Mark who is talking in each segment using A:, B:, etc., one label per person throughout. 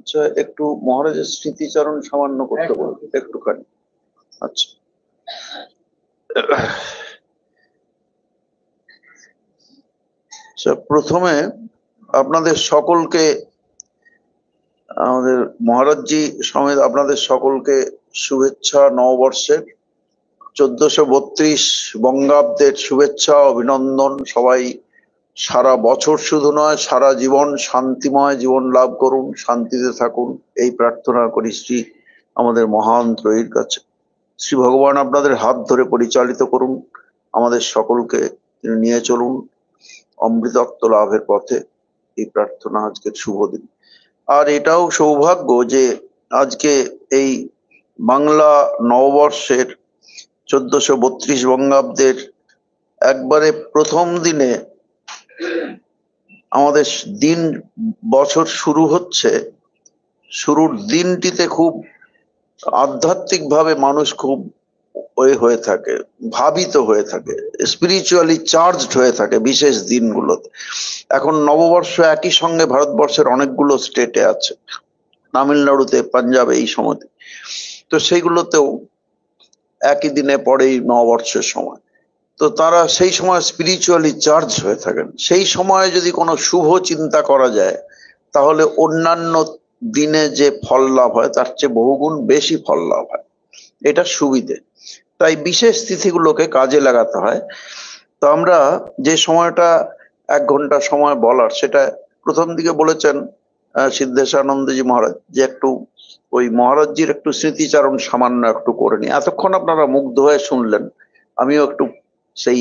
A: আচ্ছা, একটু মহারাজের স্মৃতিচারণ সামান্য করতে বলবো একটুখানি। আচ্ছা, প্রথমে আপনাদের সকলকে, আমাদের মহারাজজি সমেত আপনাদের সকলকে শুভেচ্ছা নববর্ষের। 1432 বঙ্গাব্দের শুভেচ্ছা, অভিনন্দন। সবাই সারা বছর শুধু নয়, সারা জীবন শান্তিময় জীবন লাভ করুন, শান্তিতে থাকুন, এই প্রার্থনা করি শ্রী আমাদের মহান ত্রয়ীর কাছে। শ্রী ভগবান আপনাদের হাত ধরে পরিচালিত করুন, আমাদের সকলকে তিনি নিয়ে চলুন অমৃতত্ব লাভের পথে, এই প্রার্থনা আজকের শুভ দিন। আর এটাও সৌভাগ্য যে আজকে এই বাংলা নববর্ষের 1432 বঙ্গাব্দের একবারে প্রথম দিনে আমাদের দিন বছর শুরু হচ্ছে। শুরুর দিনটিতে খুব আধ্যাত্মিক ভাবে মানুষ খুব হয়ে থাকে, ভাবিত হয়ে থাকে, স্পিরিচুয়ালি চার্জড হয়ে থাকে বিশেষ দিনগুলোতে। এখন নববর্ষ একই সঙ্গে ভারতবর্ষের অনেকগুলো স্টেটে আছে, তামিলনাড়ুতে, পাঞ্জাবে, এই সময়তে। তো সেইগুলোতেও একই দিনে পরেই নববর্ষের সময়। তো তারা সেই সময় স্পিরিচুয়ালি চার্জ হয়ে থাকেন। সেই সময় যদি কোনো শুভ চিন্তা করা যায় তাহলে অন্যান্য দিনে যে ফল লাভ হয় তার চেয়ে বহুগুণ বেশি ফল লাভ হয়। এটা সুবিধে। তাই বিশেষ তিথিগুলোকে কাজে লাগাতে হয়। তো আমরা যে সময়টা 1 ঘন্টা সময় বলার, সেটা প্রথম দিকে বলেছেন সিদ্ধেশানন্দজি মহারাজ যে একটু ওই মহারাজজির একটু স্মৃতিচারণ সামান্য একটু করে নি। এতক্ষণ আপনারা মুগ্ধ হয়ে শুনলেন, আমিও একটু সেই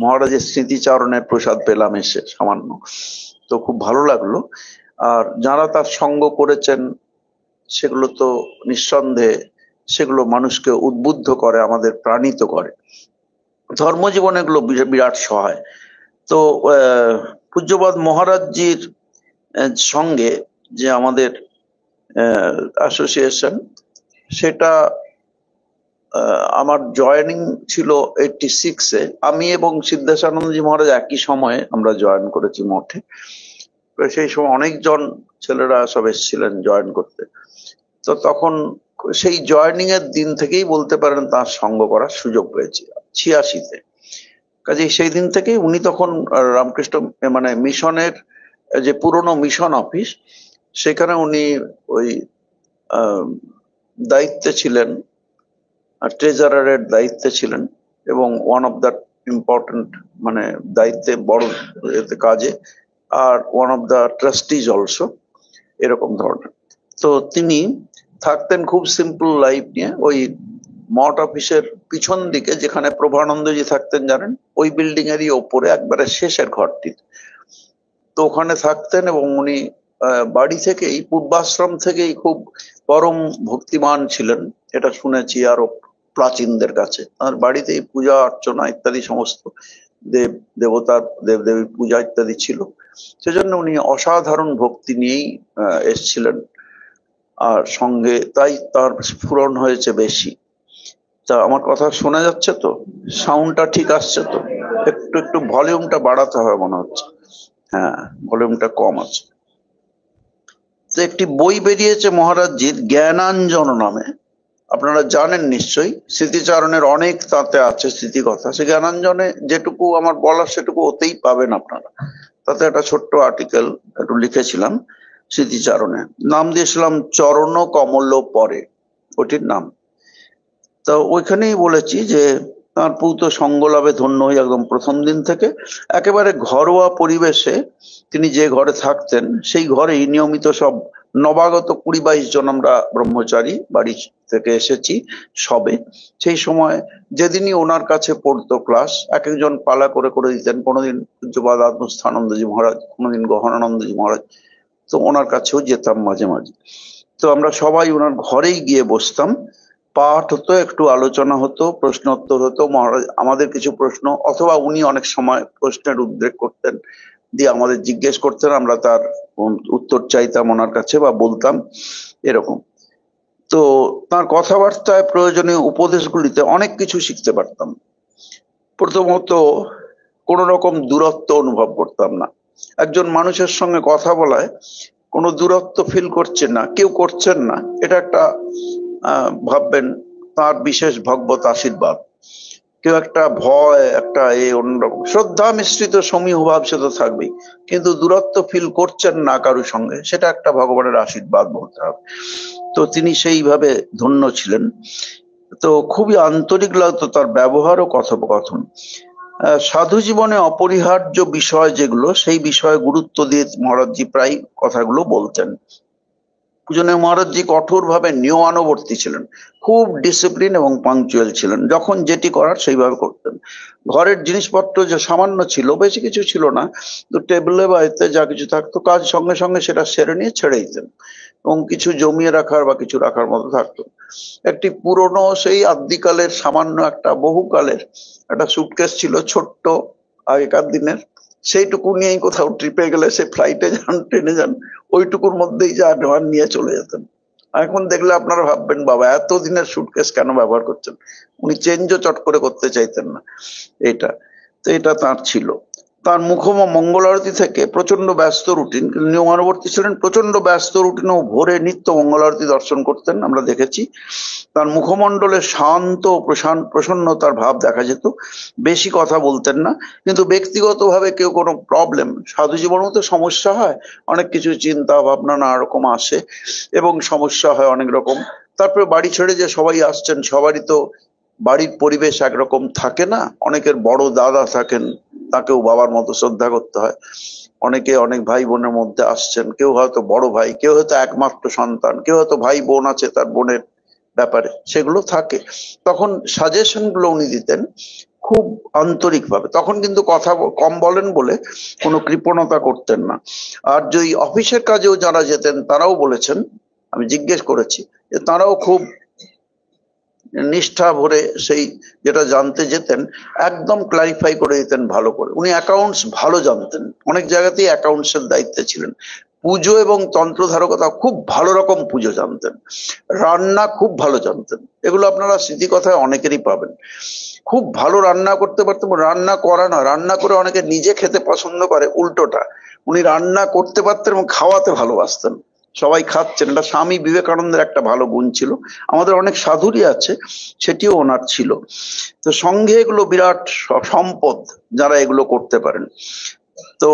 A: মহারাজের স্মৃতিচারণের প্রসাদ পেলাম এসে সামান্য, তো খুব ভালো লাগলো। আর যারা তার সঙ্গ করেছেন সেগুলো তো নিঃসন্দেহে সেগুলো মানুষকে উদ্বুদ্ধ করে, আমাদের প্রাণিত করে, ধর্মজীবনে এগুলো বিরাট সহায়। তো পূজ্যপাদ মহারাজজির সঙ্গে যে আমাদের অ্যাসোসিয়েশন, সেটা আমার জয়েনিং ছিল 86-এ। আমি এবং সিদ্ধেশানন্দজি মহারাজ একই সময়ে আমরা জয়েন করেছি মঠে। সেই সময় অনেকজন ছেলেরা সব এসেছিলেন জয়েন করতে। তো তখন সেই জয়েনিং এর দিন থেকেই বলতে পারেন তার সঙ্গ করার সুযোগ পেয়েছি 86-তে। কাজে সেই দিন থেকেই উনি তখন রামকৃষ্ণ মানে মিশনের যে পুরনো মিশন অফিস, সেখানে উনি ওই দায়িত্বে ছিলেন, ট্রেজারারের দায়িত্বে ছিলেন, এবং ওয়ান অফ দ্য ইম্পর্টেন্ট মানে দায়িত্বে বড় কাজে, আর one of the trustees also, এরকম ধরনের। তো তিনি থাকতেন খুব সিম্পল লাইফ নিয়ে ওই মঠ অফিসের পিছন দিকে, যেখানে প্রভানন্দজি থাকতেন জানেন, ওই বিল্ডিং এরই ওপরে একবারে শেষের ঘরটি। তো ওখানে থাকতেন এবং উনি বাড়ি থেকেই, পূর্বাশ্রম থেকেই খুব পরম ভক্তিমান ছিলেন, এটা শুনেছি আরো প্রাচীনদের কাছে। আর বাড়িতেই পূজা অর্চনা ইত্যাদি সমস্ত দেব দেবতার দেবদেবীর পূজা ইত্যাদি ছিল। সেজন্য উনি অসাধারণ ভক্তি নিয়েই এসছিলেন, আর সঙ্গে তাই তার স্ফুরণ হয়েছে বেশি। তা আমার কথা শোনা যাচ্ছে তো? সাউন্ডটা ঠিক আসছে তো? একটু একটু ভলিউমটা বাড়াতে হবে মনে হচ্ছে। হ্যাঁ, ভলিউমটা কম আছে। তো একটি বই বেরিয়েছে মহারাজজির জ্ঞানাঞ্জন নামে, আপনারা জানেন নিশ্চয়ই। স্মৃতিচারণের অনেক তাতে আছে স্মৃতিকথা। সে জ্ঞানাঞ্জনে যেটুকু আমার বলার সেটুকু ওতেই পাবেন আপনারা। তাতে একটা ছোট্ট আর্টিকেল একটু লিখেছিলাম স্মৃতিচারণে, নাম দিয়েছিলাম চরণ কমল পরে, ওটির নাম। তো ওইখানেই বলেছি যে তাঁর পূত সঙ্গ লাভে ধন্য হয়ে একদম প্রথম দিন থেকে একেবারে ঘরোয়া পরিবেশে তিনি যে ঘরে থাকতেন, সেই ঘরেই নিয়মিত সব নবাগত 20-22 জন আমরা ব্রহ্মচারী বাড়ি থেকে এসেছি সবে। সেই সময় যেদিনই ওনার কাছে পড়তো ক্লাস, এক একজন পালা করে করে দিতেন। কোনোদিন পূজ্যপাদ আত্মস্থানন্দজি মহারাজ, কোনোদিন গহনানন্দজি মহারাজ। তো ওনার কাছেও যেতাম মাঝে মাঝে। তো আমরা সবাই ওনার ঘরেই গিয়ে বসতাম, পাঠ হতো, একটু আলোচনা হতো, প্রশ্নোত্তর হতো, মহারাজ আমাদের কিছু প্রশ্ন, অথবা উনি অনেক সময় প্রশ্নের উদ্রেক করতেন, দিয়ে আমাদের জিজ্ঞেস করতেন, আমরা তার উত্তর চাইতাম ওনার কাছে বা বলতাম, এরকম। তো তার কথাবার্তায় প্রয়োজনীয় উপদেশগুলিতে অনেক কিছু শিখতে পারতাম। প্রথমত কোন রকম দূরত্ব অনুভব করতাম না। একজন মানুষের সঙ্গে কথা বলায় কোনো দূরত্ব ফিল করছেন না, কেউ করছেন না, এটা একটা ভাববেন তার বিশেষ ভগবত আশীর্বাদ। কেউ একটা ভয়, একটা অন্যরকম শ্রদ্ধা মিশ্রিত সমীহ ভাব সে তো থাকবেই, কিন্তু দূরত্ব ফিল করছেন না কারোর সঙ্গে, সেটা একটা ভগবানের আশীর্বাদ বলতে হবে। তো তিনি সেইভাবে ধন্য ছিলেন। তো খুবই আন্তরিক লাগতো তার ব্যবহার ও কথোপকথন। সাধু জীবনে অপরিহার্য বিষয় যেগুলো, সেই বিষয়ে গুরুত্ব দিয়ে মহারাজজি প্রায় কথাগুলো বলতেন। পূজনীয় মহারাজজি কঠোরভাবে নিয়মানুবর্তী ছিলেন, খুব ডিসিপ্লিন এবং পাংচুয়াল ছিলেন, যখন যেটি করার সেইভাবে করতেন। ঘরের জিনিসপত্র যে সামান্য ছিল, বেশি কিছু ছিল না, তো টেবিলে বা এতে যা কিছু থাকতো কাজ সঙ্গে সঙ্গে সেটা সেরে নিয়ে ছেড়ে দিতেন, এবং কিছু জমিয়ে রাখার বা কিছু রাখার মতো থাকতো। একটি পুরনো সেই আদ্যিকালের সামান্য একটা বহুকালের একটা সুটকেস ছিল, ছোট্ট আগেকার দিনের, সেইটুকু নিয়েই কোথাও ট্রিপে গেলে, সে ফ্লাইটে যান ট্রেনে যান, ওইটুকুর মধ্যেই যা নেওয়ার নিয়ে চলে যেতেন। এখন দেখলে আপনারা ভাববেন বাবা এত দিনের সুটকেস কেন ব্যবহার করছেন। উনি চেঞ্জও চট করে করতে চাইতেন না। এটা তো এটা তার ছিল। তার মঙ্গল আরতি থেকে প্রচন্ড ব্যস্ত রুটিন, নিয়মানুবর্তী ছিলেন, প্রচন্ড ব্যস্ত রুটিন ও ভোরে নিত্য মঙ্গল আরতি দর্শন করতেন, আমরা দেখেছি। তার মুখমণ্ডলে শান্ত প্রসন্নতার ভাব দেখা যেত, বেশি কথা বলতেন না। কিন্তু ব্যক্তিগতভাবে কেউ কোনো প্রবলেম, সাধু জীবনেও তো সমস্যা হয়, অনেক কিছু চিন্তা ভাবনা নানা রকম আসে এবং সমস্যা হয় অনেক রকম। তারপরে বাড়ি ছেড়ে যে সবাই আসছেন, সবারই তো বাড়ির পরিবেশ একরকম থাকে না। অনেকের বড় দাদা থাকেন, তাকেও বাবার মতো শ্রদ্ধা করতে হয়। অনেকে অনেক ভাই বোনের মধ্যে আসছেন, কেউ হয়তো বড় ভাই, কেউ হয়তো একমাত্র সন্তান, কেউ হয়তো ভাই বোন আছে তার বোনের ব্যাপারে, সেগুলো থাকে। তখন সাজেশন গুলো উনি দিতেন খুব আন্তরিক ভাবে। তখন কিন্তু কথা কম বলেন বলে কোনো কৃপণতা করতেন না। আর যদি অফিসের কাজেও যারা যেতেন তারাও বলেছেন, আমি জিজ্ঞেস করেছি, যে তারাও খুব নিষ্ঠা ভরে সেই যেটা জানতে যেতেন একদম ক্লারিফাই করে দিতেন ভালো করে। উনি অ্যাকাউন্টস ভালো জানতেন, অনেক জায়গাতেই অ্যাকাউন্টস এর দায়িত্বে ছিলেন। পুজো এবং তন্ত্রধারকতা খুব ভালো রকম পুজো জানতেন, রান্না খুব ভালো জানতেন, এগুলো আপনারা স্মৃতিকথায় অনেকেরই পাবেন। খুব ভালো রান্না করতে পারতেন, রান্না করা না, রান্না করে অনেকে নিজে খেতে পছন্দ করে, উল্টোটা উনি রান্না করতে পারতেন এবং খাওয়াতে ভালোবাসতেন। সবাই খাচ্ছেন, এটা স্বামী বিবেকানন্দের একটা ভালো গুণ ছিল, আমাদের অনেক সাধুরই আছে, সেটিও ওনার ছিল। তো সঙ্গে এগুলো বিরাট সম্পদ যারা এগুলো করতে পারেন। তো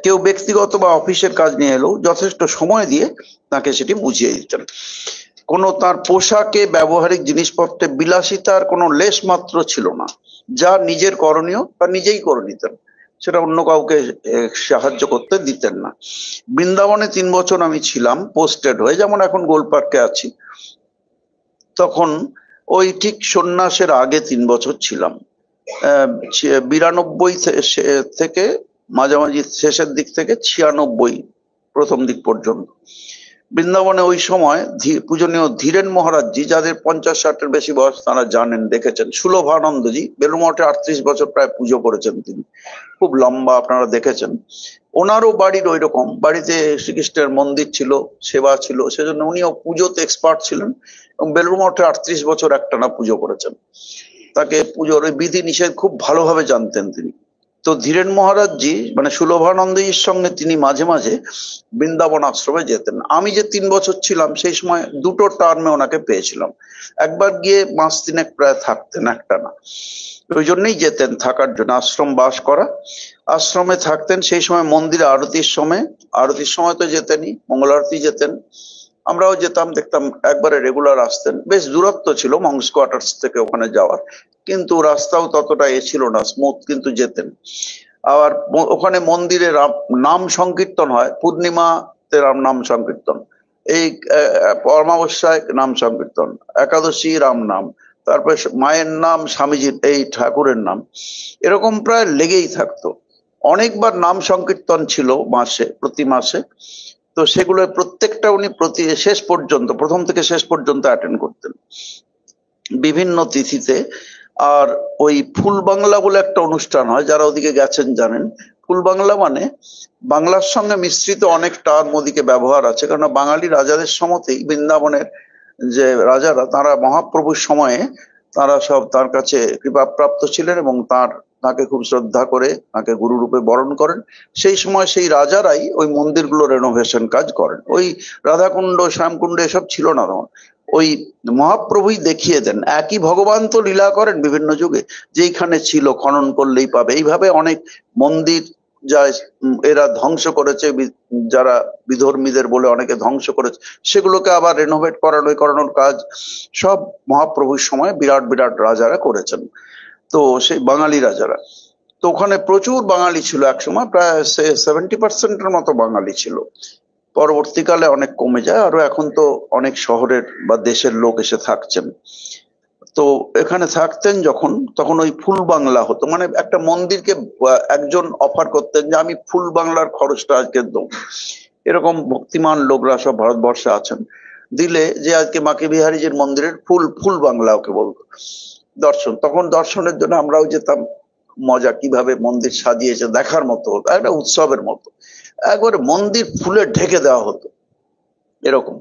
A: কেউ ব্যক্তিগত বা অফিসের কাজ নিয়ে এলেও যথেষ্ট সময় দিয়ে তাকে সেটি বুঝিয়ে দিতেন। কোনো তার পোশাকে, ব্যবহারিক জিনিসপত্রে বিলাসিতার কোনো লেশ মাত্র ছিল না। যা নিজের করণীয় তা নিজেই করে নিতেন, সেটা অন্য কাউকে সাহায্য করতে দিতেন না। বৃন্দাবনে 3 বছর আমি ছিলাম পোস্টেড হয়ে, যেমন এখন গোলপার্কে আছি, তখন ওই ঠিক সন্ন্যাসের আগে 3 বছর ছিলাম। 92 থেকে মাঝামাঝি শেষের দিক থেকে 96 প্রথম দিক পর্যন্ত বৃন্দাবনে। ওই সময় পূজনীয় ধীরেন মহারাজজি, যাদের 50-60-এর বেশি বয়স, তারা জানেন, দেখেছেন। সুলভানন্দজি বেলুমঠে 38 বছর প্রায় পুজো করেছেন তিনি, খুব লম্বা, আপনারা দেখেছেন। ওনারও বাড়ির ওই রকম, বাড়িতে শ্রীকৃষ্ণের মন্দির ছিল, সেবা ছিল, সেজন্য উনিও পুজোতে এক্সপার্ট ছিলেন এবং বেলুমঠে 38 বছর একটানা পুজো করেছেন। তাকে পুজোর বিধি নিষেধ খুব ভালোভাবে জানতেন তিনি। তো ধীরেন মহারাজজি মানে সুলভানন্দজির সঙ্গে তিনি মাঝে মাঝে বৃন্দাবন আশ্রমে যেতেন। আমি যে 3 বছর ছিলাম সেই সময় 2টো টার্মে ওনাকে পেয়েছিলাম। একবার গিয়ে মাস 3 প্রায় থাকতেন একটানা, ওই জন্যই যেতেন থাকার জন্য, আশ্রম বাস করা, আশ্রমে থাকতেন। সেই সময় মন্দিরে আরতির সময় তো যেতেনই, মঙ্গল আরতি যেতেন, আমরাও যেতাম, দেখতাম। একবারে রেগুলার আসতেন, বেশ দূরত্ব ছিল মঙ্কস কোয়ার্টার্স থেকে ওখানে যাওয়ার, কিন্তু রাস্তাও ততটা ছিল না স্মুথ, কিন্তু যেতেন। আবার ওখানে মন্দিরে নাম সংকীর্তন হয়, পূর্ণিমাতে নাম সংকীর্তন, এই অমাবস্যায় নাম সংকীর্তন, একাদশী রাম নাম, তারপরে মায়ের নাম, স্বামীজির, এই ঠাকুরের নাম, এরকম প্রায় লেগেই থাকতো। অনেকবার নাম সংকীর্তন ছিল মাসে, প্রতি মাসে। তো সেগুলো প্রত্যেকটা উনি শেষ পর্যন্ত, প্রথম থেকে শেষ পর্যন্ত অ্যাটেন্ড করতেন বিভিন্ন তিথিতে। আর ওই ফুল বাংলা বলে একটা অনুষ্ঠান হয়, যারা ওদিকে গেছেন জানেন। ফুল বাংলা মানে বাংলার সঙ্গে মিশ্রিত অনেক টার্ম ওদিকে ব্যবহার আছে, কারণ বাঙালি রাজাদের সময়তেই বৃন্দাবনের যে রাজারা, তারা মহাপ্রভুর সময়ে তারা সব তার কাছে কৃপাপ্রাপ্ত ছিলেন এবং তাকে খুব শ্রদ্ধা করে তাকে গুরু রূপে বরণ করেন। সেই সময় সেই রাজারাই ওই মন্দিরগুলো রেনোভেশন কাজ করেন। ওই রাধাকুণ্ড শ্যামকুণ্ড এসব ছিল না তখন, ওই মহাপ্রভুই দেখিয়ে দেন। একই ভগবান তো লীলা করেন বিভিন্ন যুগে, যেইখানে ছিল খনন করলেই পাবে। এইভাবে অনেক মন্দির যা এরা ধ্বংস করেছে, যারা বিধর্মীদের বলে অনেকে ধ্বংস করেছে, সেগুলোকে আবার রেনোভেট করানোর কাজ সব মহাপ্রভুর সময় বিরাট বিরাট রাজারা করেছেন। তো সেই বাঙালি রাজারা, তো ওখানে প্রচুর বাঙালি ছিল একসময়, প্রায় 70%-এর মতো বাঙালি ছিল। পরবর্তীকালে অনেক কমে যায়, আরো এখন তো অনেক শহরের বা দেশের লোক এসে থাকছেন। তো এখানে থাকতেন যখন, তখন ওই ফুল বাংলা হতো, মানে একটা মন্দিরকে একজন অফার করতেন যে আমি ফুল বাংলার খরচটা আজকে দেবো। এরকম ভক্তিমান লোকরা সব ভারতবর্ষে আছেন, দিলে যে আজকে মাকে বিহারীজির মন্দিরের ফুল বাংলা ওকে বলতো দর্শন। তখন দর্শনের জন্য আমরাও যেতাম, মজা কিভাবে মন্দির সাজিয়েছে দেখার মতো হতো, একটা উৎসবের মতো। একবারে মন্দির ফুলে ঢেকে দেওয়া হতো এরকম।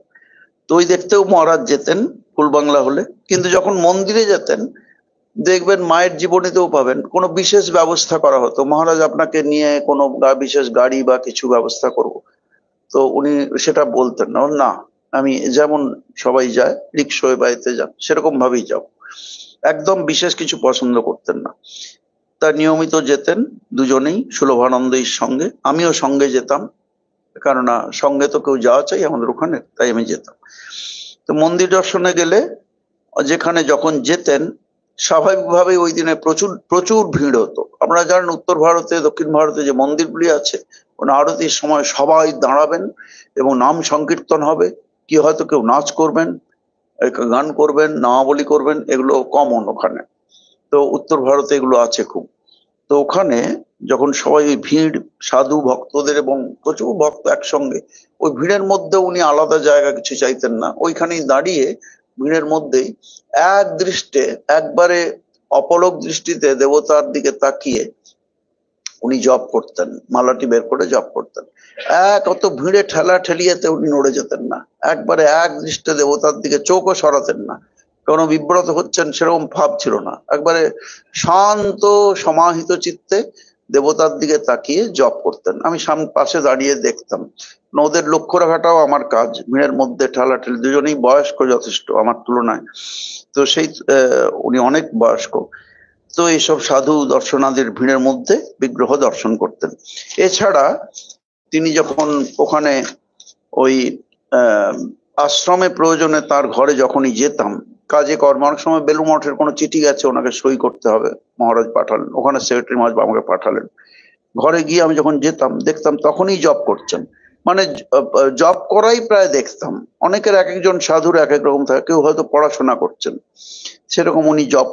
A: তো ওই দেখতেও মহারাজ যেতেন ফুল বাংলা হলে। কিন্তু যখন মন্দিরে যেতেন দেখবেন মায়ের জীবনীতেও পাবেন কোনো বিশেষ ব্যবস্থা করা হতো, মহারাজ আপনাকে নিয়ে কোনো বিশেষ গাড়ি বা কিছু ব্যবস্থা করব, তো উনি সেটা বলতেন না, না আমি যেমন সবাই যায় রিক্সায় বাড়িতে যান সেরকম ভাবেই যাও। একদম বিশেষ কিছু পছন্দ করতেন না। তা নিয়মিত যেতেন দুজনেই সুলভানন্দের সঙ্গে, আমিও সঙ্গে যেতাম, কেননা সঙ্গে তো কেউ যাওয়া চাই আমাদের ওখানে, তাই আমি যেতাম। তো মন্দির দর্শনে গেলে যেখানে যখন যেতেন স্বাভাবিকভাবে ওই দিনে প্রচুর প্রচুর ভিড় হতো। আপনারা জানেন উত্তর ভারতে দক্ষিণ ভারতে যে মন্দিরগুলি আছে, আরতির সময় সবাই দাঁড়াবেন এবং নাম সংকীর্তন হবে, কি হয়তো কেউ নাচ করবেন, গান করবেন, নামাবলী করবেন, এগুলো কমন ওখানে। তো উত্তর ভারতে এগুলো আছে খুব। তো ওখানে যখন সবাই ওই ভিড়, সাধু ভক্তদের এবং প্রচুর ভক্ত একসঙ্গে, ওই ভিড়ের মধ্যে উনি আলাদা জায়গা কিছু চাইতেন না, ওইখানেই দাঁড়িয়ে ভিড়ের মধ্যেই এক দৃষ্টে একবারে অপলক দৃষ্টিতে দেবতার দিকে তাকিয়ে উনি জপ করতেন, মালাটি বের করে জপ করতেন। অত ভিড়ে ঠেলা ঠেলিয়েতে উনি নড়ে যেতেন না, একবারে এক দৃষ্টে দেবতার দিকে চোখও সরাতেন না, কোনো বিব্রত হচ্ছেন সেরকম ভাব ছিল না, একবারে শান্ত সমাহিত চিত্তে দেবতার দিকে তাকিয়ে জপ করতেন। আমি পাশে দাঁড়িয়ে দেখতাম। ওদের লক্ষ্য রাখাটাও আমার কাজ, ভিড়ের মধ্যে ঠেলাঠেলি, দুজনেই বয়স্ক যথেষ্ট আমার তুলনায়, তো সেই উনি অনেক বয়স্ক। তো এইসব সাধু দর্শনাদের ভিড়ের মধ্যে বিগ্রহ দর্শন করতেন। এছাড়া তিনি যখন ওখানে ওই আশ্রমে প্রয়োজনে তার ঘরে যখনই যেতাম কাজে কর্ম, অনেক সময় বেলুড় মঠের কোনো চিঠি গেছে ওনাকে সই করতে হবে, মহারাজ পাঠালেন, ওখানে সেক্রেটারি মহারাজ আমাকে পাঠালেন। ঘরে গিয়ে আমি যখন যেতাম দেখতাম তখনই জব করছেন, মানে জব করাই প্রায় দেখতাম। অনেকের এক একজন সাধুর এক এক রকম থাকে, কেউ হয়তো পড়াশোনা করছেন, সেরকম উনি জব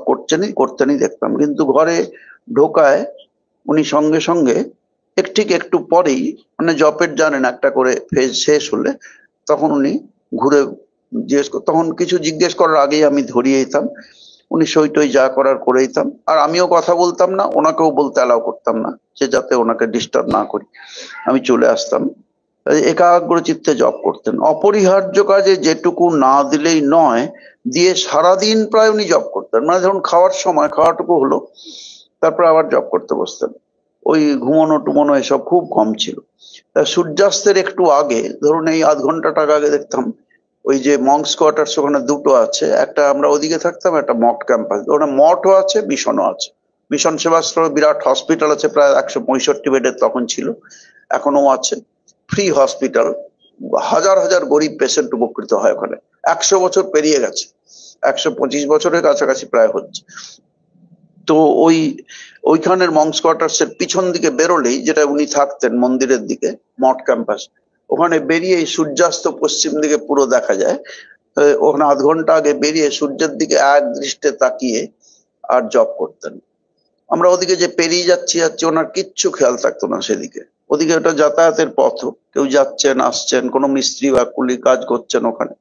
A: করতেনই দেখতাম। কিন্তু ঘরে ঢোকায় উনি সঙ্গে সঙ্গে ঠিক একটু পরেই, মানে জপের জানেন একটা করে ফেজ শেষ হলে তখন উনি ঘুরে তখন কিছু জিজ্ঞেস করার আগেই আমি ধরিয়ে দিতাম, উনি সই টই যা করার করে দিতাম। আর আমিও কথা বলতাম না, ওনাকেও বলতে অ্যালাউ করতাম না, যে যাতে ওনাকে ডিস্টার্ব না করি, আমি চলে আসতাম। একাগ্র চিত্তে জপ করতেন, অপরিহার্য কাজে যেটুকু না দিলেই নয় দিয়ে সারাদিন প্রায় উনি জপ করতেন। মানে ধরুন খাওয়ার সময় খাওয়াটুকু হলো, তারপর আবার জপ করতে বসতেন। ওই ঘুমানো টুমানো এসব খুব কম ছিল। সূর্যাস্তের একটু আগে, ধরুন এই আধ ঘন্টাটা আগে দেখতাম ওই যে মঙ্কস কোয়ার্টার্স ওখানে দুটো আছে, একটা আমরা ওদিকে থাকতাম, একটা মঠ ক্যাম্পাস, ওখানে মঠও আছে মিশনও আছে। মিশন সেবাশ্রমে বিরাট হসপিটাল আছে, প্রায় 165 বেডের তখন ছিল, এখনো আছে, ফ্রি হসপিটাল, হাজার হাজার গরিব পেশেন্ট উপকৃত হয় ওখানে। 100 বছর পেরিয়ে গেছে, 125 বছরের কাছাকাছি প্রায় হচ্ছে। তো ওইখানের মঙ্কস কোয়ার্টার্স এর পিছন দিকে বেরোলেই, যেটা উনি থাকতেন মন্দিরের দিকে, মঠ ক্যাম্পাস, ওখানে বেরিয়ে সূর্যাস্ত পশ্চিম দিকে পুরো দেখা যায়। ওখানে আধ ঘন্টা আগে বেরিয়ে সূর্যের দিকে এক দৃষ্টে তাকিয়ে আর জপ করতেন। আমরা ওদিকে যে পেরিয়ে যাচ্ছি ওনার কিচ্ছু খেয়াল থাকতো না সেদিকে, ওদিকে ওটা যাতায়াতের পথ, কেউ যাচ্ছেন আসছেন, কোনো মিস্ত্রি বা কুলি কাজ করছেন ওখানে,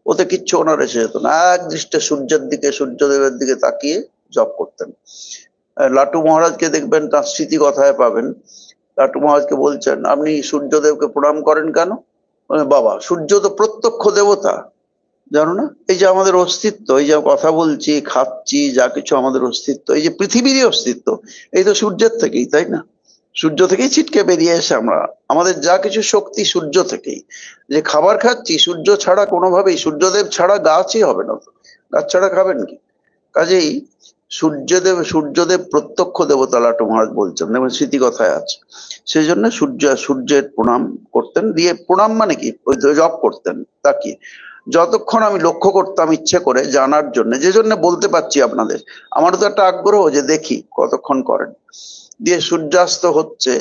A: ওতে কিচ্ছু ওনার এসে যেত না, এক দৃষ্টে সূর্যের দিকে, সূর্যদেবের দিকে তাকিয়ে জপ করতেন। লাটু মহারাজকে দেখবেন তার স্মৃতি কথায় পাবেন, লাটু মহারাজকে বলছেন আপনি সূর্যদেবকে প্রণাম করেন কেন? বাবা, সূর্য তো প্রত্যক্ষ দেবতা, জানো না? এই যে আমাদের অস্তিত্ব, এই যে কথা বলছি, খাচ্ছি, যা কিছু আমাদের অস্তিত্ব, এই যে পৃথিবীরই অস্তিত্ব, এই তো সূর্যের থেকেই, তাই না? সূর্য থেকেই ছিটকে বেরিয়ে এসে আমরা, আমাদের যা কিছু শক্তি সূর্য থেকেই। যে খাবার খাচ্ছি সূর্য ছাড়া কোনোভাবেই, সূর্যদেব ছাড়া গাছই হবে না তো। গাছ ছাড়া খাবেন কি? কাজেই সূর্যদেব প্রত্যক্ষ দেবতা, লাটু মহারাজ বলছেন, দেখবেন স্মৃতিকথায় আছে। সেই জন্য সূর্যের প্রণাম করতেন, দিয়ে প্রণাম মানে কি, ওই জপ করতেন তাকিয়ে। যতক্ষণ আমি লক্ষ্য করতাম ইচ্ছে করে জানার জন্য, যে জন্য বলতে পারছি আপনাদের, আমারও তো একটা আগ্রহ যে দেখি কতক্ষণ করেন। দিয়ে সূর্যাস্ত হচ্ছে,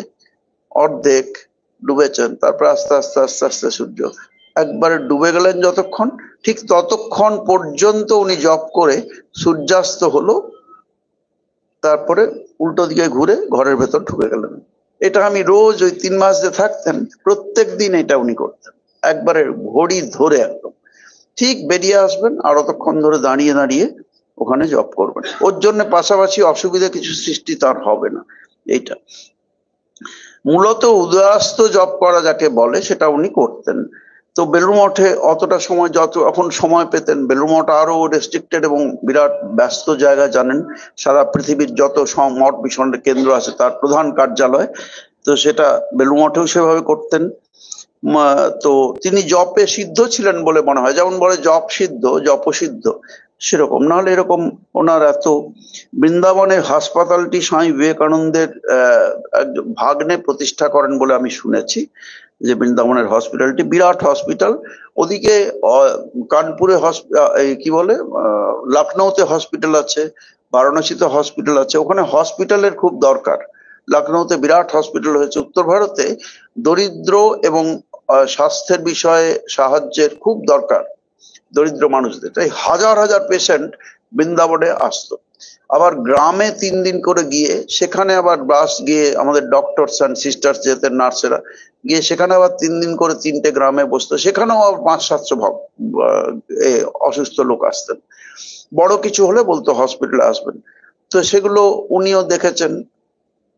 A: অর্ধেক ডুবেছেন, তারপর আস্তে আস্তে আস্তে আস্তে সূর্য একবারে ডুবে গেলেন, যতক্ষণ ঠিক ততক্ষণ পর্যন্ত উনি জপ করে সূর্যাস্ত হলো, তারপরে উল্টো দিকে ঘুরে ঘরের ভেতর ঢুকে গেলেন। এটা আমি রোজ ওই 3 মাস যে থাকতেন, প্রত্যেক দিন এটা উনি করতেন, একবারে ঘড়ি ধরে একদম। ঠিক বেরিয়ে আসবেন, আর অতক্ষণ ধরে দাঁড়িয়ে দাঁড়িয়ে ওখানে জপ করবেন। ওর জন্য পাশাপাশি অসুবিধা কিছু সৃষ্টি তার হবে না। এইটা মূলত উদয়াস্ত জপ করা যাকে বলে, সেটা উনি করতেন। তো বেলুড় মঠে অতটা সময়, যখন সময় পেতেন, বেলুড় মঠ আরো রেস্ট্রিক্টেড এবং বিরাট ব্যস্ত জায়গা, জানেন সারা পৃথিবীর যত মঠ মিশনের কেন্দ্র আছে তার প্রধান কার্যালয়, তো সেটা বেলুড় মঠেও সেভাবে করতেন। তো তিনি জপে সিদ্ধ ছিলেন বলে মনে হয়, যেমন বলে জপ সিদ্ধ জপসিদ্ধ, সেরকম। নাহলে এরকম ওনার এত, বৃন্দাবনের হাসপাতালটি স্বামী বিবেকানন্দের ভাগ্নে প্রতিষ্ঠা করেন বলে আমি শুনেছি, যে বৃন্দাবনের হসপিটালটি বিরাট হসপিটাল। ওদিকে কানপুরে কি বলে, লখনৌতে হসপিটাল আছে, বারাণসীতে হসপিটাল আছে, ওখানে হসপিটালের খুব দরকার। লখনৌতে বিরাট হসপিটাল হয়েছে। উত্তর ভারতে দরিদ্র এবং স্বাস্থ্যের বিষয়ে সাহায্যের খুব দরকার দরিদ্র মানুষদের, তাই হাজার হাজার পেশেন্ট বৃন্দাবনে আসতো। আবার গ্রামে 3 দিন করে গিয়ে সেখানে আবার বাস গিয়ে, আমাদের ডক্টরস অ্যান্ড সিস্টার্স যেতেন, নার্সেরা গিয়ে সেখানে আবার 3 দিন করে 3টে গ্রামে বসতো, সেখানেও আবার 500-700 অসুস্থ লোক আসতেন। বড় কিছু হলে বলতো হসপিটালে আসবেন। তো সেগুলো উনিও দেখেছেন।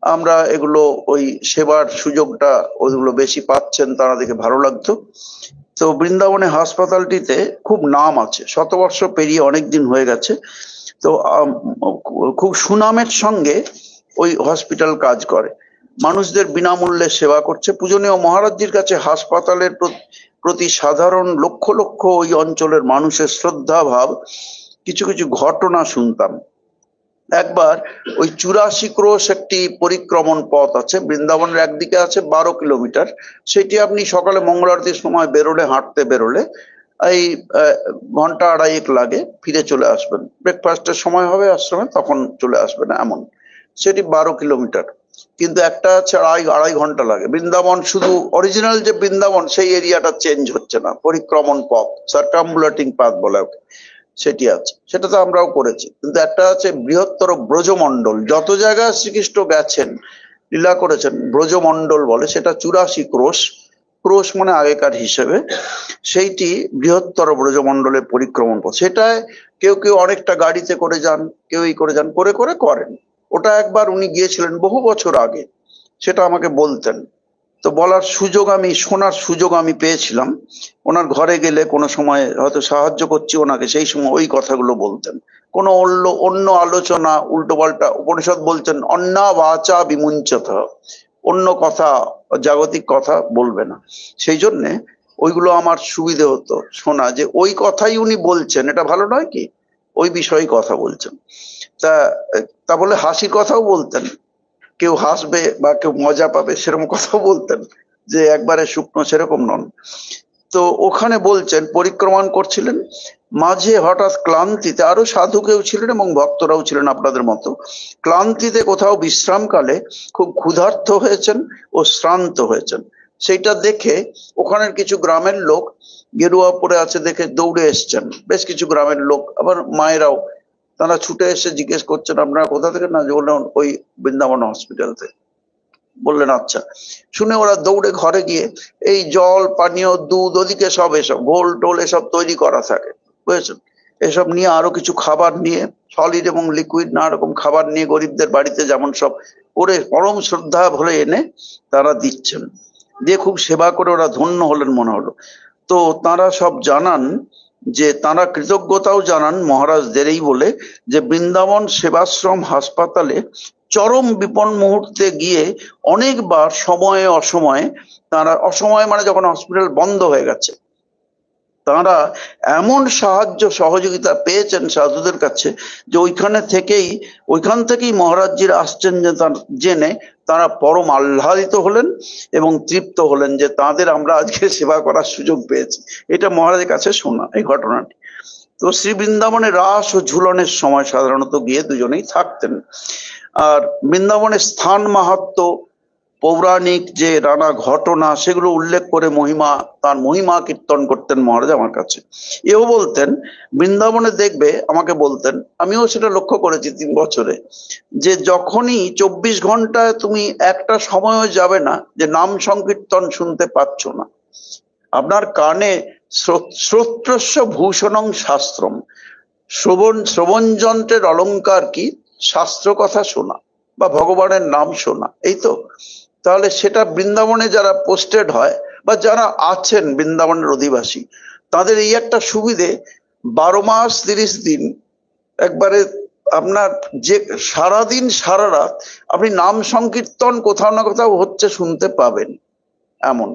A: আমরা এগুলো, ওই সেবার সুযোগটা ওইগুলো বেশি পাচ্ছেন, তারা দেখে ভালো লাগতো। তো বৃন্দাবনে হাসপাতালটিতে খুব নাম আছে, শতবর্ষ পেরিয়ে অনেক দিন হয়ে গেছে। তো খুব সুনামের সঙ্গে ওই হসপিটাল কাজ করে, মানুষদের বিনামূল্যে সেবা করছে। পূজনীয় মহারাজজির কাছে হাসপাতালের প্রতি সাধারণ লক্ষ লক্ষ ওই অঞ্চলের মানুষের শ্রদ্ধা ভাব, কিছু কিছু ঘটনা শুনতাম। একবার ওই 84 ক্রোশ একটি পরিক্রমণ পথ আছে বৃন্দাবনের, একদিকে আছে 12 কিলোমিটার, সেটি আপনি সকালে মঙ্গল আরতির সময় বেরোলে, হাঁটতে বেরোলে এই ঘন্টা আড়াইক লাগে, ফিরে চলে আসবেন। ব্রেকফাস্টের সময় হবে আশ্রমে, তখন চলে আসবেন, এমন। সেটি 12 কিলোমিটার, কিন্তু একটা আছে আড়াই ঘন্টা লাগে। বৃন্দাবন শুধু অরিজিনাল যে বৃন্দাবন, সেই এরিয়াটা চেঞ্জ হচ্ছে না, পরিক্রমণ পথ, সার্কাম্বুলেটিং পাথ বলে ওকে, সেটি আছে। সেটা তো আমরাও করেছি। কিন্তু একটা আছে বৃহত্তর ব্রজমণ্ডল, যত জায়গায় শ্রীকৃষ্ণ গেছেন, লীলা করেছেন, ব্রজমণ্ডল বলে, সেটা 84 ক্রোশ, ক্রোশ মানে আগেকার হিসেবে, সেইটি বৃহত্তর ব্রজমণ্ডলের পরিক্রমণ পথ। সেটায় কেউ কেউ অনেকটা গাড়িতে করে যান, কেউ করে যান, করে করে করেন। ওটা একবার উনি গিয়েছিলেন বহু বছর আগে, সেটা আমাকে বলতেন। তো বলার সুযোগ, শোনার সুযোগ আমি পেয়েছিলাম। ওনার ঘরে গেলে কোনো সময় হয়তো সাহায্য করছি ওনাকে, সেই সময় ওই কথাগুলো বলতেন। কোনো অন্য আলোচনা, উল্টো পাল্টা, উপনিষদ বলছেন অন্না বাচা বিমুঞ্চত, অন্য কথা, জাগতিক কথা বলবে না। সেই জন্যে ওইগুলো আমার সুবিধে হতো শোনা, যে ওই কথাই উনি বলছেন, এটা ভালো নয় কি, ওই বিষয়ে কথা বলছেন। তা বলে হাসির কথাও বলতেন, কেউ হাসবে বা কেউ মজা পাবে সেরকম কথাও বলতেন, যে একবারে শুকনো সেরকম নন। তো ওখানে বলছেন পরিক্রমণ করছিলেন, মাঝে হঠাৎ ক্লান্তিতে, আরো সাধু কেউ ছিলেন এবং ভক্তরাও ছিলেন আপনাদের মতো, ক্লান্তিতে কোথাও বিশ্রামকালে খুব ক্ষুধার্ত হয়েছেন ও শ্রান্ত হয়েছেন। সেইটা দেখে ওখানের কিছু গ্রামের লোক, গেরুয়া পরে আছে দেখে দৌড়ে এসছেন, বেশ কিছু গ্রামের লোক, আবার মায়েরাও, তারা ছুটে এসে জিজ্ঞেস করছেন আপনারা কোথা থেকে, না যে বললেন ওই বৃন্দাবন হসপিটাল থেকে। বললেন আচ্ছা। শুনে ওরা দৌড়ে ঘরে গিয়ে এই জল পানীয় দুধ, ওদিকে সব এসব ঘোল টোল এসব তৈরি করা থাকে, বুঝেছেন, এসব নিয়ে আরো কিছু খাবার নিয়ে, সলিড এবং লিকুইড নানা রকম খাবার নিয়ে, গরিবদের বাড়িতে যেমন সব করে পরম শ্রদ্ধা ভরে এনে তারা দিচ্ছেন। দিয়ে খুব সেবা করে ওরা ধন্য হলেন মনে হলো। তো তারা সব জানান যে তারা কৃতজ্ঞতাও জানান মহারাজদের এই বলে যে বৃন্দাবন সেবাশ্রম হাসপাতালে চরম বিপন মুহূর্তে গিয়ে অনেকবার সময়ে অসময়ে, তারা অসময়ে মানে যখন হসপিটাল বন্ধ হয়ে গেছে, তারা এমন সাহায্য সহযোগিতা পেয়েছেন সাধুদের কাছে যে ওইখান থেকেই মহারাজজির আসছেন যে জেনে তারা পরম আহ্লাদিত হলেন এবং তৃপ্ত হলেন যে তাদের আমরা আজকে সেবা করার সুযোগ পেয়েছি। এটা মহারাজের কাছে শোনা এই ঘটনাটি। তো শ্রী বৃন্দাবনে রাস ও ঝুলনের সময় সাধারণত গিয়ে দুজনেই থাকতেন। আর বৃন্দাবনের স্থান মাহাত্ম্য, পৌরাণিক যে নানা ঘটনা সেগুলো উল্লেখ করে তার মহিমা কীর্তন করতেন মহারাজ আমার কাছে। এও বলতেন বৃন্দাবনে দেখবে, আমাকে বলতেন, আমিও সেটা লক্ষ্য করেছি 3 বছরে, যে যখনই 24 ঘন্টায় তুমি একটা সময়ও যাবে না যে নাম সংকীর্তন শুনতে পাচ্ছ না। আপনার কানে শ্রোত্রস্য ভূষণং শাস্ত্রম, শ্রবণ যন্ত্রের অলঙ্কার কি? শাস্ত্র কথা শোনা বা ভগবানের নাম শোনা, এই তো। তাহলে সেটা বৃন্দাবনে যারা পোস্টেড হয় বা যারা আছেন বৃন্দাবনের অধিবাসী, তাদের এই একটা সুবিধে, 12 মাস 30 দিন একবারে আপনার যে সারাদিন সারা রাত আপনি নাম সংকীর্তন কোথাও না কোথাও হচ্ছে শুনতে পাবেন। এমন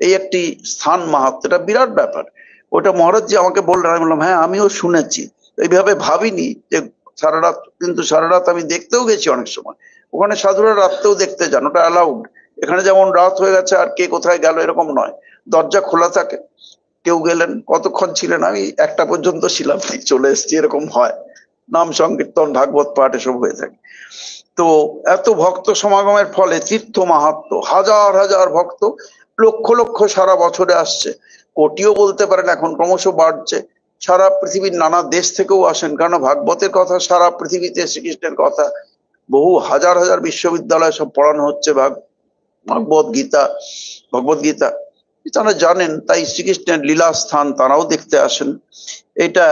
A: এই একটি স্থান মাহাত্ম্য, এটা বিরাট ব্যাপার। ওটা মহারাজজি আমাকে বললেন, আমি বললাম হ্যাঁ আমিও শুনেছি, এইভাবে ভাবিনি যে সারা রাত। কিন্তু সারা রাত আমি দেখতেও গেছি অনেক সময়, ওখানে সাধুরা রাততেও দেখতে যান, ওটা অ্যালাউড। এখানে যেমন রাত হয়ে গেছে আর কে কোথায় গেল এরকম নয়, দরজা খোলা থাকে। কেউ গেলেন, কতক্ষণ ছিলেন? আমি 1টা পর্যন্ত ছিলাম, চলে এসছি, এরকম হয়। নাম সংকীর্তন ভাগবত পাঠ এসব হয়ে থাকে। তো এত ভক্ত সমাগমের ফলে তীর্থ মাহাত্ম্য, হাজার হাজার ভক্ত, লক্ষ লক্ষ সারা বছরে আসছে, কোটিও বলতে পারেন, এখন ক্রমশ বাড়ছে। সারা পৃথিবীর নানা দেশ থেকেও আসেন, কারণ ভাগবতের কথা সারা পৃথিবীতে, শ্রীকৃষ্ণের কথা বহু হাজার হাজার বিশ্ববিদ্যালয় সব পড়ানো হচ্ছে। ভগবত গীতা তারা জানেন, তাই শ্রীকৃষ্ণের লীলা স্থান তারাও দেখতে আসেন। এটা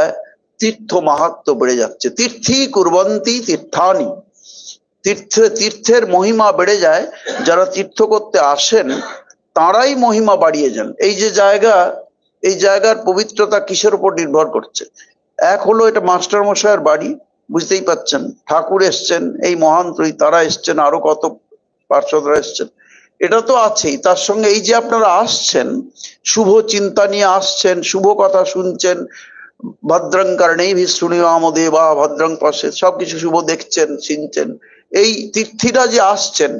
A: তীর্থ মাহাত্ম্য বেড়ে যাচ্ছে। তীর্থী কুর্বন্তী তীর্থানি, তীর্থের মহিমা বেড়ে যায়। যারা তীর্থ করতে আসেন তারাই মহিমা বাড়িয়ে যান। এই যে জায়গা, এই জায়গার পবিত্রতা কিসের উপর নির্ভর করছে? এক হলো এটা মাস্টার মশাইয়ের বাড়ি, বুঝতেই পাচ্ছেন, ঠাকুর এসছেন, এই মহান্ত্রী তারা এসছেন, আরো কত পার্শ্বদরা এসছেন, এটা তো আছেই। তার সঙ্গে এই যে আপনারা আসছেন, শুভ চিন্তা নিয়ে আসছেন, শুভ কথা শুনছেন, ভদ্রং কর্ণেভি শৃণুয়াম দেবা ভদ্রং পশ্যেৎ, সবকিছু শুভ দেখছেন, শুনছেন। এই তীর্থীরা যে আসছেন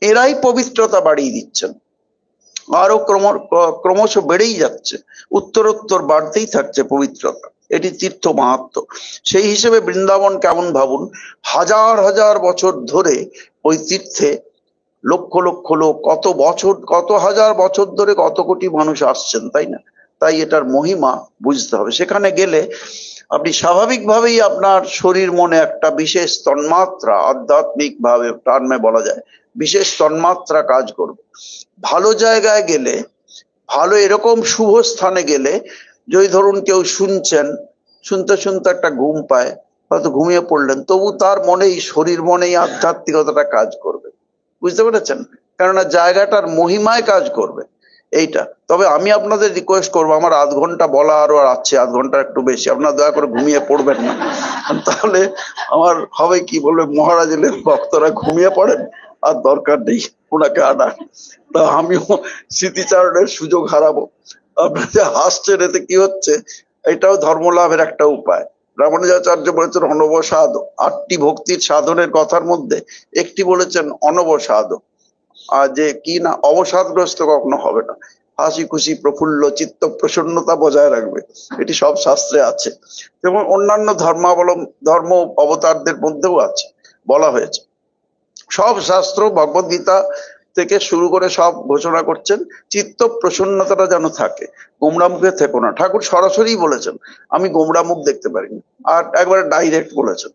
A: এরাই পবিত্রতা বাড়িয়ে দিচ্ছেন, আরো ক্রমশ বেড়েই যাচ্ছে, উত্তরোত্তর বাড়তেই থাকছে পবিত্রতা। এটি তীর্থ মাহাত্ম্য। সেই হিসেবে বৃন্দাবন কেমন ভাবুন, হাজার হাজার বছর ধরে ওই তীর্থে লক্ষ লক্ষ লোক, কত হাজার বছর ধরে কত কোটি মানুষ আসছেন, তাই না? তাই এটার মহিমা বুঝতে হবে। সেখানে গেলে আপনি স্বাভাবিকভাবেই আপনার শরীর মনে একটা বিশেষ তন্মাত্রা, আধ্যাত্মিক ভাবে টার্মে বলা যায় বিশেষ তন্মাত্রা কাজ করবে। ভালো জায়গায় গেলে, ভালো এরকম শুভ স্থানে গেলে, যদি ধরুন কেউ শুনতে শুনতে একটা ঘুম পায়, হয়তো ঘুমিয়ে পড়লেন, তবু তার মনেই, শরীর মনেই আধ্যাত্মিকতাটা কাজ করবে, বুঝতে পেরেছেন? কেননা জায়গাটার মহিমায় কাজ করবে এইটা। তবে আমি আপনাদের রিকোয়েস্ট করবো, আমার 1/2 ঘন্টা বলা আরো আছে, 1/2 ঘন্টা একটু বেশি, আপনারা দয়া করে ঘুমিয়ে পড়বেন না, তাহলে আমার হবে কি, বলবে মহারাজ এলেন, ভক্তরা ঘুমিয়ে পড়েন, আর দরকার নেই ওনাকে আনার। তা আমিও স্মৃতিচারণের সুযোগ হারাবো। আপনারা যে হাসছেন, এতে কি হচ্ছে? এটাও ধর্মলাভের একটা উপায়। রামানুজাচার্য বলেছেন অনবসাদ, 8টি ভক্তির সাধনের কথার মধ্যে একটি বলেছেন অনবসাদ, আর যে কি না, অবসাদগ্রস্ত কখনো হবে না, হাসি খুশি প্রফুল্ল চিত্ত প্রসন্নতা বজায় রাখবে, এটি সব শাস্ত্রে আছে। যেমন অন্যান্য ধর্ম অবতারদের মধ্যেও আছে, বলা হয়েছে। সব শাস্ত্র, ভগবদ গীতা থেকে শুরু করে সব ঘোষণা করছেন চিত্ত প্রসন্নতাটা যেন থাকে, গোমরা মুখে থেকো না। ঠাকুর সরাসরি বলেছেন আমি গোমরা মুখ দেখতে পারিনি, আর একবারে ডাইরেক্ট বলেছেন।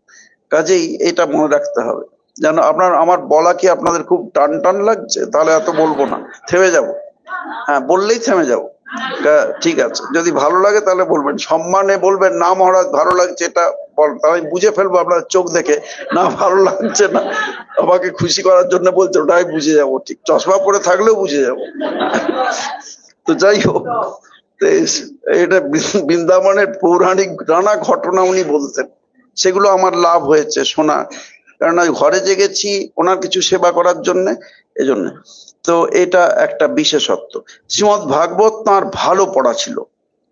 A: কাজেই এটা মনে রাখতে হবে। যেন আমার বলা কি আপনাদের খুব টান টান লাগছে? তাহলে এত বলবো না, থেমে যাব। হ্যাঁ, বললেই থেমে যাব। ঠিক আছে, যদি ভালো লাগে তাহলে বলবেন, সম্মানে বলবেন না মহারাজ ভালো লাগছে, এটা আমি বুঝে ফেলবো আপনার চোখ দেখে, না ভালো লাগছে না, আমাকে খুশি করার জন্য বলছে, ওটা আমি বুঝে যাবো, ঠিক চশমা পরে থাকলেও বুঝে যাব। তো যাই হোক, এটা বৃন্দাবনের পৌরাণিক নানা ঘটনা উনি বলতেন, সেগুলো আমার লাভ হয়েছে শোনা, কারণ ওই ঘরে জেগেছি ওনার কিছু সেবা করার জন্য, এজন্য। তো এটা একটা বিশেষত্ব। শ্রীমৎ ভাগবত তাঁর ভালো পড়া ছিল।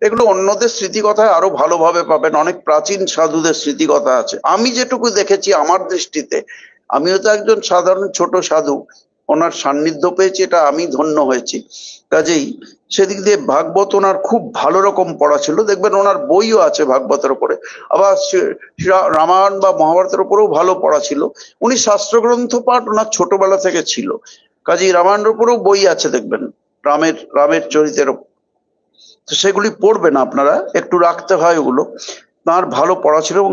A: এগুলো অন্যদের স্মৃতিকথায় আরো ভালোভাবে পাবেন, অনেক প্রাচীন সাধুদের স্মৃতিকথা আছে। আমি যেটুকু দেখেছি আমার দৃষ্টিতে, আমিও তো একজন সাধারণ ছোট সাধু, ওনার সান্নিধ্য পেয়েছি, এটা আমি ধন্য হয়েছি। কাজেই সেদিক দিয়ে ভাগবত ওনার খুব ভালো রকম পড়া ছিল। দেখবেন ওনার বইও আছে ভাগবতের উপরে, আবার রামায়ণ বা মহাভারতের উপরেও ভালো পড়া ছিল। উনি শাস্ত্রগ্রন্থ পাঠ ওনার ছোটবেলা থেকে ছিল, কাজেই রামায়ণের উপরেও বই আছে দেখবেন, রামের চরিত্রের। তো সেগুলি পড়বেন আপনারা, একটু রাখতে হয় ওগুলো। তাঁর ভালো পড়া ছিল, এবং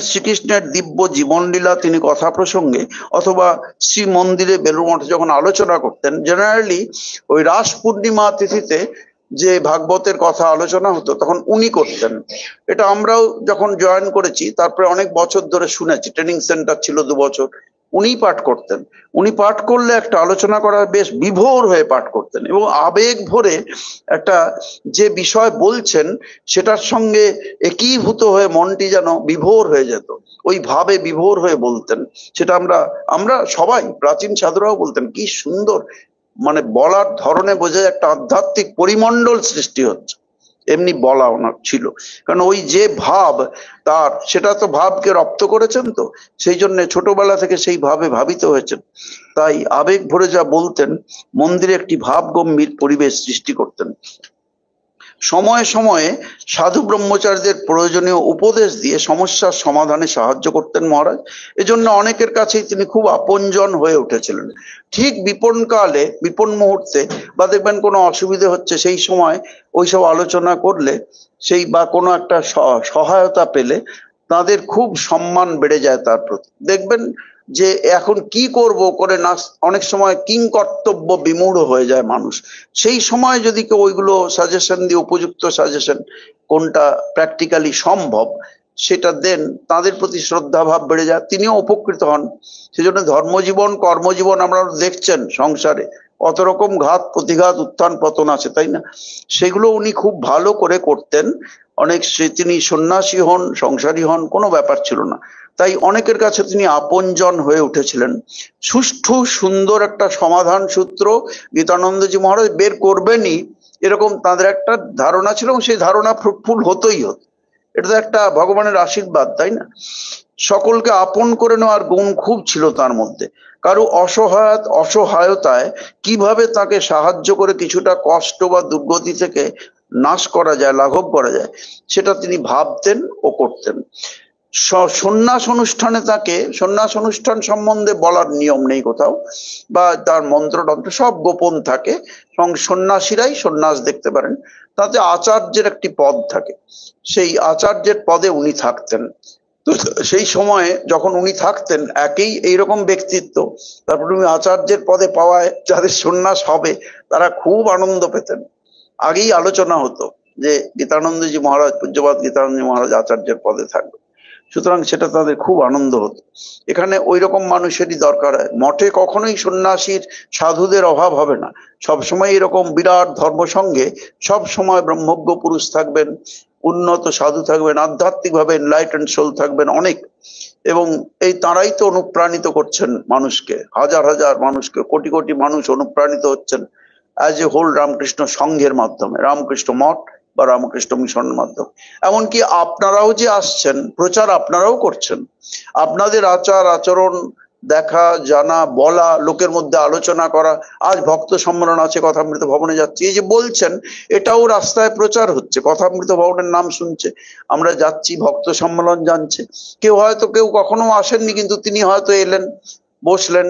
A: শ্রীকৃষ্ণের দিব্য জীবনলীলা তিনি কথা প্রসঙ্গে অথবা শ্রী মন্দিরে বেলুড় মঠে যখন আলোচনা করতেন, জেনারেলি ওই রাস পূর্ণিমা তিথিতে যে ভাগবতের কথা আলোচনা হতো তখন উনি করতেন। এটা আমরাও যখন জয়েন করেছি তারপরে অনেক বছর ধরে শুনেছি, ট্রেনিং সেন্টার ছিল 2 বছর, উনিই পাঠ করতেন। উনি পাঠ করলে একটা আলোচনা করা বেশ বিভোর হয়ে পাঠ করতেন, এবং আবেগ ভরে একটা যে বিষয় বলছেন সেটার সঙ্গে একীভূত হয়ে মনটি যেন বিভোর হয়ে যেত, ওই ভাবে বিভোর হয়ে বলতেন। সেটা আমরা সবাই, প্রাচীন সাধুরাও বলতেন, কি সুন্দর, মানে বলার ধরনে বোঝা যায় একটা আধ্যাত্মিক পরিমণ্ডল সৃষ্টি হচ্ছে, এমনি বলা ওনার ছিল। কারণ ওই যে ভাব তার, সেটা তো ভাবকে রপ্ত করেছেন, তো সেই জন্য ছোটবেলা থেকে সেই ভাবে ভাবিত হয়েছেন। তাই আবেগ ভরে যা বলতেন, মন্দিরে একটি ভাব গম্ভীর পরিবেশ সৃষ্টি করতেন। সময়ে সময়ে সাধু ব্রহ্মচারীদের প্রয়োজনীয় উপদেশ দিয়ে সমস্যার সমাধানে সাহায্য করতেন মহারাজ। এজন্য অনেকের কাছেই তিনি খুব আপনজন হয়ে উঠেছিলেন। ঠিক বিপন মুহূর্তে বা দেখবেন কোনো অসুবিধে হচ্ছে, সেই সময় ওইসব আলোচনা করলে, সেই বা কোনো একটা সহায়তা পেলে তাদের খুব সম্মান বেড়ে যায় তার প্রতি। দেখবেন যে এখন কি করব করে না, অনেক সময় কিংকর্তব্য বিমূঢ় হয়ে যায় মানুষ। সেই সময় যদি কেউ ওইগুলো সাজেশন দিয়ে, উপযুক্ত সাজেশন কোনটা প্র্যাকটিক্যালি সম্ভব সেটা দেন, তাদের প্রতি শ্রদ্ধা ভাব বেড়ে যায়, তিনিও উপকৃত হন। সেজন্য ধর্মজীবন কর্মজীবন আমরা দেখছেন সংসারে কত রকম ঘাত প্রতিঘাত উত্থান পতন আছে, তাই না? সেগুলো উনি খুব ভালো করে করতেন। তিনি সন্ন্যাসী হন সংসারী হন কোনো ব্যাপার ছিল না, তাই অনেকের কাছে তিনি আপনজন হয়ে উঠেছিলেন। সুষ্ঠু সুন্দর একটা সমাধান সূত্র গীতানন্দজি মহারাজ বের করবেনই, এরকম তাদের একটা ধারণা ছিল, এবং সেই ধারণা ফ্রুটফুল হতোই হতো। এটা তো একটা ভগবানের আশীর্বাদ, তাই না? সকলকে আপন করে নেওয়ার গুণ খুব ছিল তার মধ্যে। কারো অসহায়তায় কিভাবে তাকে সাহায্য করে কিছুটা কষ্ট বা দুর্গতি থেকে নাশ করা যায়, লাঘব করা যায়, সেটা তিনি ভাবতেন ও করতেন। সন্ন্যাস অনুষ্ঠানে তাকে, সন্ন্যাস অনুষ্ঠান সম্বন্ধে বলার নিয়ম নেই কোথাও, বা তার মন্ত্রতন্ত্র সব গোপন থাকে, সন্ন্যাসীরাই সন্ন্যাস দেখতে পারেন। তাতে আচার্যের একটি পদ থাকে, সেই আচার্যের পদে উনি থাকতেন। তো সেই সময়ে যখন উনি থাকতেন, একেই এইরকম ব্যক্তিত্ব, তারপর উনি আচার্যের পদে পাওয়ায় যাদের সন্ন্যাস হবে তারা খুব আনন্দ পেতেন। আগেই আলোচনা হতো যে গীতানন্দজি মহারাজ, পূজ্যপাদ গীতানন্দজি মহারাজ আচার্যের পদে থাকবে, সুতরাং সেটা তাদের খুব আনন্দ হতো। এখানে ওই রকম মানুষেরই দরকার হয়। মঠে কখনোই সন্ন্যাসীর সাধুদের অভাব হবে না, সবসময় এরকম বিরাট ধর্মসঙ্গে সব সময় ব্রহ্মজ্ঞ পুরুষ থাকবেন, উন্নত সাধু থাকবেন, আধ্যাত্মিকভাবে এনলাইটেন্ড সোল থাকবেন অনেক। এবং এই তারাই তো অনুপ্রাণিত করছেন মানুষকে, হাজার হাজার মানুষকে, কোটি কোটি মানুষ অনুপ্রাণিত হচ্ছেন অ্যাজ এ হোল রামকৃষ্ণ সংঘের মাধ্যমে, রামকৃষ্ণ মঠ বা রামকৃষ্ণ মিশনের মাধ্যমে। এমনকি আপনারাও যে আসছেন, প্রচার আপনারাও করছেন, আপনাদের আচার আচরণ দেখা, জানা, বলা, লোকের মধ্যে আলোচনা করা। আজ ভক্ত সম্মেলন আছে, কথামৃত ভবনে যাচ্ছি, এই যে বলছেন, এটাও রাস্তায় প্রচার হচ্ছে, কথামৃত ভবনের নাম শুনছে, আমরা যাচ্ছি, ভক্ত সম্মেলন জানছে। কেউ কখনো আসেননি, কিন্তু তিনি হয়তো এলেন, বসলেন,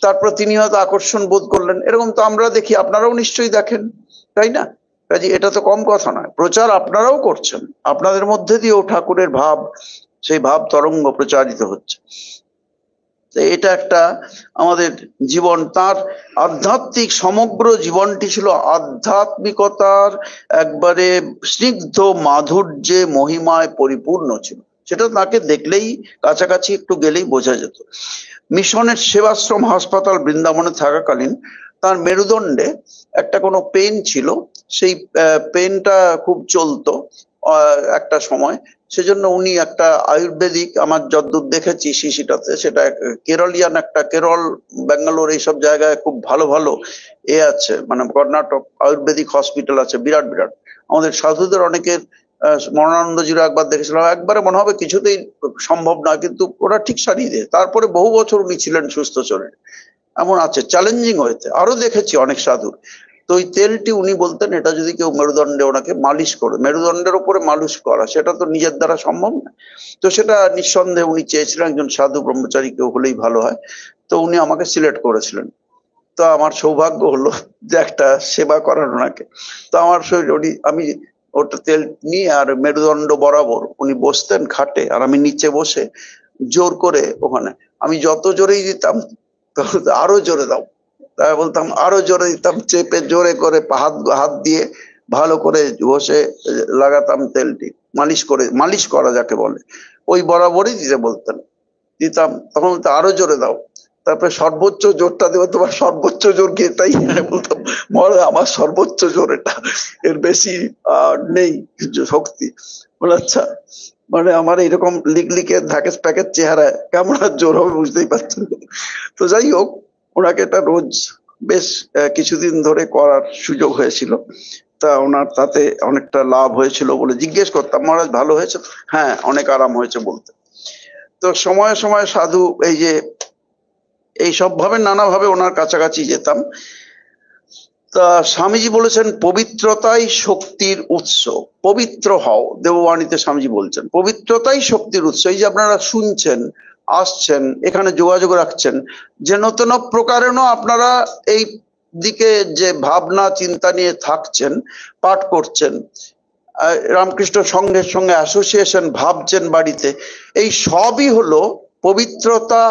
A: তারপর তিনি হয়তো আকর্ষণ বোধ করলেন, এরকম তো আমরা দেখি, আপনারাও নিশ্চয়ই দেখেন, তাই না? কাজে এটা তো কম কথা নয়, প্রচার আপনারাও করছেন, আপনাদের মধ্যে দিয়েও ঠাকুরের ভাব, সেই ভাব তরঙ্গ প্রচারিত হচ্ছে। এটা একটা আমাদের জীবন, তার আধ্যাত্মিক সমগ্র জীবনটি ছিল আধ্যাত্মিকতার একবারে স্নিগ্ধ মাধুর্যে মহিমায় পরিপূর্ণ ছিল। সেটা তাকে দেখলেই, কাছাকাছি একটু গেলেই বোঝা যেত। মিশনের সেবাশ্রম হাসপাতাল বৃন্দাবনে থাকাকালীন তার মেরুদণ্ডে একটা কোনো পেন ছিল, সেই পেনটা খুব চলতো একটা সময়, সেজন্য উনি একটা আয়ুর্বেদিক, আমার যতদূর দেখেছি শিশিটাতে, সেটা কেরলিয়ান একটা, কেরল ব্যাঙ্গালোর এইসব জায়গায় খুব ভালো ভালো আছে, মানে কর্ণাটক আয়ুর্বেদিক হসপিটাল আছে বিরাট বিরাট। আমাদের সাধুদের অনেকের মরণানন্দজিরও একবার দেখেছিলাম, একবারে মনে হবে কিছুতেই সম্ভব না, কিন্তু ওরা ঠিক সারিয়ে দেয়। তারপরে বহু বছর উনি ছিলেন সুস্থ শরীরে, এমন আছে চ্যালেঞ্জিং হয়েছে। আরো দেখেছি অনেক সাধু। তো ওই তেলটি উনি বলতেন এটা যদি কেউ মেরুদণ্ডে ওনাকে মালিশ করে, মেরুদণ্ডের উপরে মালিশ করা, সেটা তো নিজের দ্বারা সম্ভব না। তো সেটা নিঃসন্দেহে উনি চেয়েছিলেন একজন সাধু ব্রহ্মচারী কেউ হলেই ভালো হয়। তো উনি আমাকে সিলেক্ট করেছিলেন। তো আমার সৌভাগ্য হলো যে একটা সেবা করার ওনাকে। তো আমার শরীর আমি ওটা তেল নিয়ে আর মেরুদণ্ড বরাবর উনি বসতেন খাটে, আর আমি নিচে বসে জোর করে ওখানে, আমি যত জোরেই দিতাম আরো জোরে দাও, তাই বলতাম আরো জোরে দিতাম, চেপে জোরে করে হাত দিয়ে ভালো করে বসে লাগাতাম তেলটি, মালিশ করা যাকে বলে, ওই বরাবরই দিতে বলতেন। দিতাম, তখন আরো জোরে দাও, তারপরে সর্বোচ্চ জোরটা দেবো, তোমার সর্বোচ্চ জোর কি এটাই? বলতাম মহারাজ আমার সর্বোচ্চ জোর এটা, এর বেশি নেই শক্তি। বলে আচ্ছা, মানে আমার এরকম লিকলিকে ধাকেস প্যাকেট চেহারা কেমন আর জোর হবে বুঝতেই পারছেন। তো যাই হোক, ওনাকে এটা রোজ বেশ কিছুদিন ধরে করার সুযোগ হয়েছিল। তা ওনার তাতে অনেকটা লাভ হয়েছিল বলে জিজ্ঞেস করতাম, মহারাজ ভালো হয়েছে? হ্যাঁ অনেক আরাম হয়েছে বলতে। তো সময়ে সময়ে সাধু এই যে এইসব ভাবে নানাভাবে ওনার কাছাকাছি যেতাম। তা স্বামীজি বলেছেন পবিত্রতাই শক্তির উৎস, পবিত্র হও। দেববাণীতে স্বামীজি বলছেন পবিত্রতাই শক্তির উৎস। এই যে আপনারা শুনছেন, আসছেন, এখানে যোগাযোগ রাখছেন, যেন তেন প্রকারেণ আপনারা এই দিকে যে ভাবনা চিন্তা নিয়ে থাকছেন, পাঠ করছেন, রামকৃষ্ণ সংঘের সঙ্গে অ্যাসোসিয়েশন ভাবছেন বাড়িতে, এই সবই হলো পবিত্রতা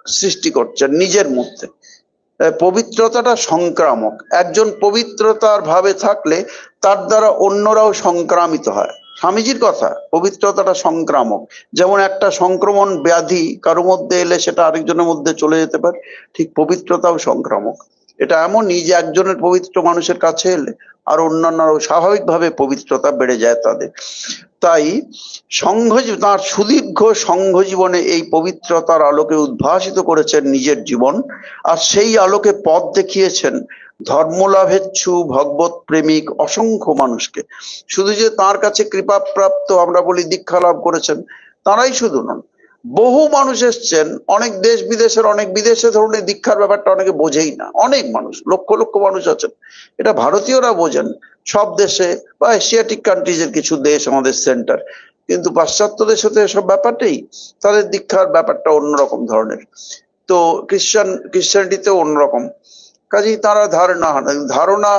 A: সৃষ্টি করছেন নিজের মধ্যে। পবিত্রতাটা সংক্রামক, একজন পবিত্রতার ভাবে থাকলে তার দ্বারা অন্যরাও সংক্রামিত হয়। স্বামীজির কথা, পবিত্রতাটা সংক্রামক। যেমন একটা সংক্রমণ ব্যাধি কারোর মধ্যে এলে সেটা আরেকজনের মধ্যে চলে যেতে পারে, ঠিক পবিত্রতাও সংক্রামক। এটা এমনই যে একজনের পবিত্র মানুষের কাছে এলে আর অন্যান্যরাও স্বাভাবিকভাবে পবিত্রতা বেড়ে যায় তাদের। তাই তার সুদীর্ঘ সংঘ জীবনে এই পবিত্রতার আলোকে উদ্ভাসিত করেছেন নিজের জীবন, আর সেই আলোকে পথ দেখিয়েছেন ধর্মলাভেচ্ছু ভগবত প্রেমিক অসংখ্য মানুষকে। শুধু যে তার কাছে কৃপাপ্রাপ্ত আমরা বলি দীক্ষা লাভ করেছেন তারাই শুধু নন, বহু মানুষ এসছেন অনেক দেশ বিদেশের, অনেক বিদেশে ধরুন দীক্ষার ব্যাপারটা অনেকে বোঝেই না, অনেক মানুষ, লক্ষ লক্ষ মানুষ আছেন, এটা ভারতীয়রা বোঝেন সব দেশে বা এশিয়াটিক কান্ট্রিজের কিছু দেশ আমাদের সেন্টার, কিন্তু পাশ্চাত্য দেশে তো এসব ব্যাপারটাই, তাদের দীক্ষার ব্যাপারটা অন্যরকম ধরনের। তো খ্রিস্টানিটিতেও অন্যরকম। কাজেই তারা ধারণা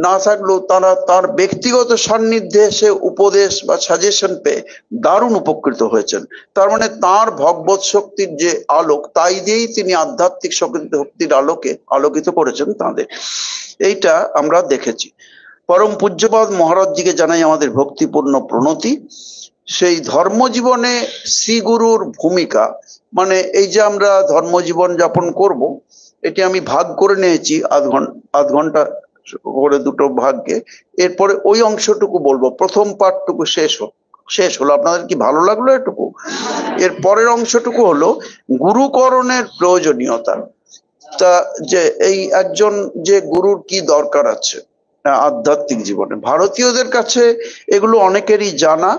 A: না থাকলেও তারা তার ব্যক্তিগত সান্নিধ্যে এসে উপদেশ বা সাজেশন পেয়ে দারুণ উপকৃত হয়েছেন। তার মানে তার ভগবত শক্তির যে আলোক, তাই দিয়েই তিনি আধ্যাত্মিক শক্তির আলোকে আলোকিত করেছেন তাদের, এইটা আমরা দেখেছি। পরম পূজ্যপাদ মহারাজজিকে জানাই আমাদের ভক্তিপূর্ণ প্রণতি। সেই ধর্মজীবনে শ্রীগুরুর ভূমিকা, মানে এই যে আমরা ধর্মজীবন যাপন করব, এটি আমি ভাগ করে নিয়েছি আধ ঘন্টা করে দুটো ভাগকে। এরপরে ওই অংশটুকু বলবো, প্রথম পার্টটুকু শেষ হলো। আপনাদের কি ভালো লাগলো এটুকু? এর পরের অংশটুকু হলো গুরুকরণের প্রয়োজনীয়তা। তা যে এই একজন যে গুরুর কি দরকার আছে আধ্যাত্মিক জীবনে, ভারতীয়দের কাছে এগুলো অনেকেরই জানা,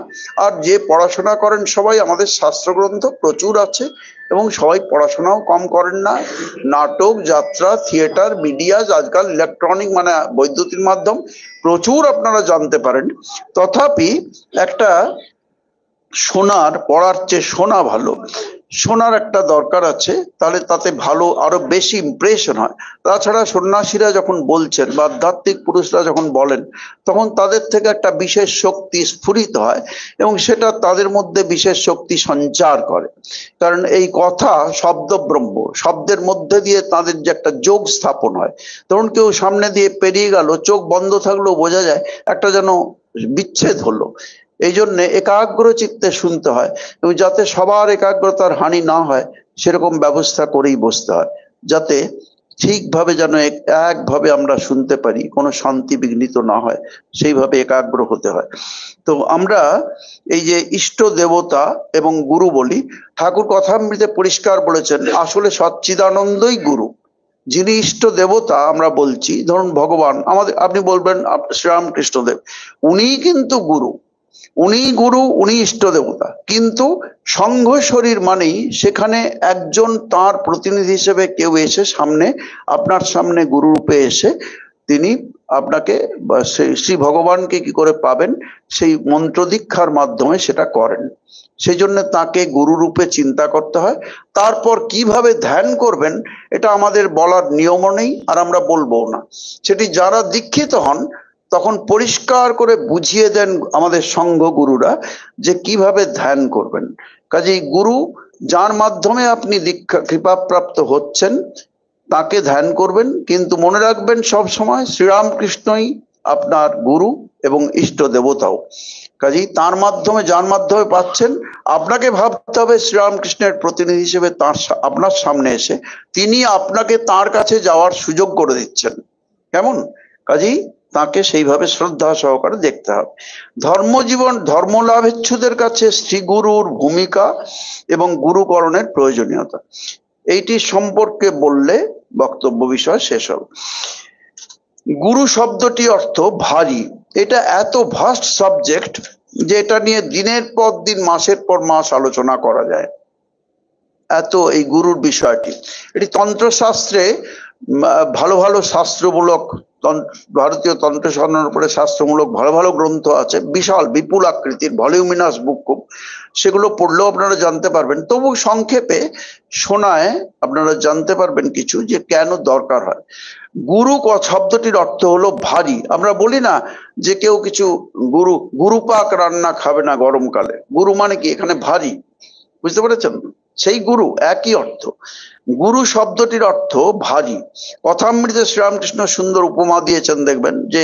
A: আর যে পড়াশোনা করেন সবাই, আমাদের শাস্ত্রগ্রন্থ প্রচুর আছে এবং সবাই পড়াশোনাও কম করেন না। নাটক, যাত্রা, থিয়েটার, মিডিয়া, আজকাল ইলেকট্রনিক মানে বৈদ্যুতিন মাধ্যম প্রচুর আপনারা জানতে পারেন। তথাপি একটা পড়ার চেয়ে শোনা ভালো, শোনার একটা দরকার আছে, তাহলে তাতে ভালো আরো বেশি ইমপ্রেশন হয়। তাছাড়া সন্ন্যাসীরা যখন বলছেন বা আধ্যাত্মিক পুরুষরা যখন বলেন, তখন তাদের থেকে একটা বিশেষ শক্তি স্ফুরিত হয় এবং সেটা তাদের মধ্যে বিশেষ শক্তি সঞ্চার করে। কারণ এই কথা শব্দ ব্রহ্ম, শব্দের মধ্যে দিয়ে তাদের যে একটা যোগ স্থাপন হয়। ধরুন কেউ সামনে দিয়ে পেরিয়ে গেল, চোখ বন্ধ থাকলেও বোঝা যায় একটা যেন বিচ্ছেদ হলো। এই জন্য একাগ্র চিত্তে শুনতে হয় এবং যাতে সবার একাগ্রতার হানি না হয় সেরকম ব্যবস্থা করেই বসতে হয়, যাতে ঠিকভাবে যেন একভাবে আমরা শুনতে পারি, কোনো শান্তি বিঘ্নিত না হয়, সেইভাবে একাগ্র হতে হয়। তো আমরা এই যে ইষ্ট দেবতা এবং গুরু বলি, ঠাকুর কথামৃতে পরিষ্কার বলেছেন আসলে সচ্চিদানন্দই গুরু। যিনি ইষ্ট দেবতা আমরা বলছি, ধরুন ভগবান আমাদের, আপনি বলবেন শ্রীরামকৃষ্ণদেব, উনিই কিন্তু গুরু, উনিই গুরু, উনি ইষ্ট দেবতা। কিন্তু সংঘ শরীর মানেই সেখানে একজন তার প্রতিনিধি হিসেবে কেউ এসে সামনে, আপনার সামনে গুরু রূপে এসে তিনি আপনাকে শ্রী ভগবানকে কি করে পাবেন, সেই মন্ত্র দীক্ষার মাধ্যমে সেটা করেন। সেই জন্য তাকে গুরু রূপে চিন্তা করতে হয়। তারপর কিভাবে ধ্যান করবেন এটা আমাদের বলার নিয়মও নেই, আর আমরা বলবো না। সেটি যারা দীক্ষিত হন তখন পরিষ্কার করে বুঝিয়ে দেন আমাদের সংঘ গুরুরা যে কিভাবে ধ্যান করবেন। কাজেই গুরু যার মাধ্যমে আপনি দীক্ষা কৃপাপ্রাপ্ত হচ্ছেন তাকে ধ্যান করবেন, কিন্তু মনে রাখবেন সব সময় শ্রীরামকৃষ্ণই আপনার গুরু এবং ইষ্ট দেবতাও। কাজেই তার মাধ্যমে, যার মাধ্যমে পাচ্ছেন, আপনাকে ভাবতে হবে শ্রীরামকৃষ্ণের প্রতিনিধি হিসেবে তার আপনার সামনে এসে তিনি আপনাকে তার কাছে যাওয়ার সুযোগ করে দিচ্ছেন। কেমন? কাজেই তাকে সেইভাবে শ্রদ্ধা সহকারে দেখতে হবে। ধর্মজীবন ধর্মলাভেচ্ছুদের কাছে শ্রীগুরুর ভূমিকা এবং গুরুকরণের প্রয়োজনীয়তা, এইটি সম্পর্কে বললে বক্তব্য বিষয় শেষ হবে। গুরু শব্দটি অর্থ ভারী। এটা এত ভাস্ট সাবজেক্ট যে এটা নিয়ে দিনের পর দিন, মাসের পর মাস আলোচনা করা যায়। এত এই গুরুর বিষয়টি, এটি তন্ত্রশাস্ত্রে ভালো ভালো শাস্ত্রমূলক, ভারতীয় তন্ত্র সাধনার উপরে শাস্ত্রমূলক ভালো ভালো গ্রন্থ আছে, বিশাল বিপুল আকৃতির ভলিউমিনাস বুক খুব, সেগুলো পড়লেও আপনারা জানতে পারবেন। তবু সংক্ষেপে শোনায় আপনারা জানতে পারবেন কিছু, যে কেন দরকার হয়। গুরু শব্দটির অর্থ হলো ভারী। আমরা বলি না যে কেউ কিছু গুরুপাক রান্না খাবে না গরমকালে, গুরু মানে কি এখানে ভারী, বুঝতে পেরেছেন? সেই গুরু একই অর্থ। গুরু শব্দটির অর্থ ভারী। কথামৃতে শ্রীরামকৃষ্ণ সুন্দর উপমা দিয়েছেন, দেখবেন যে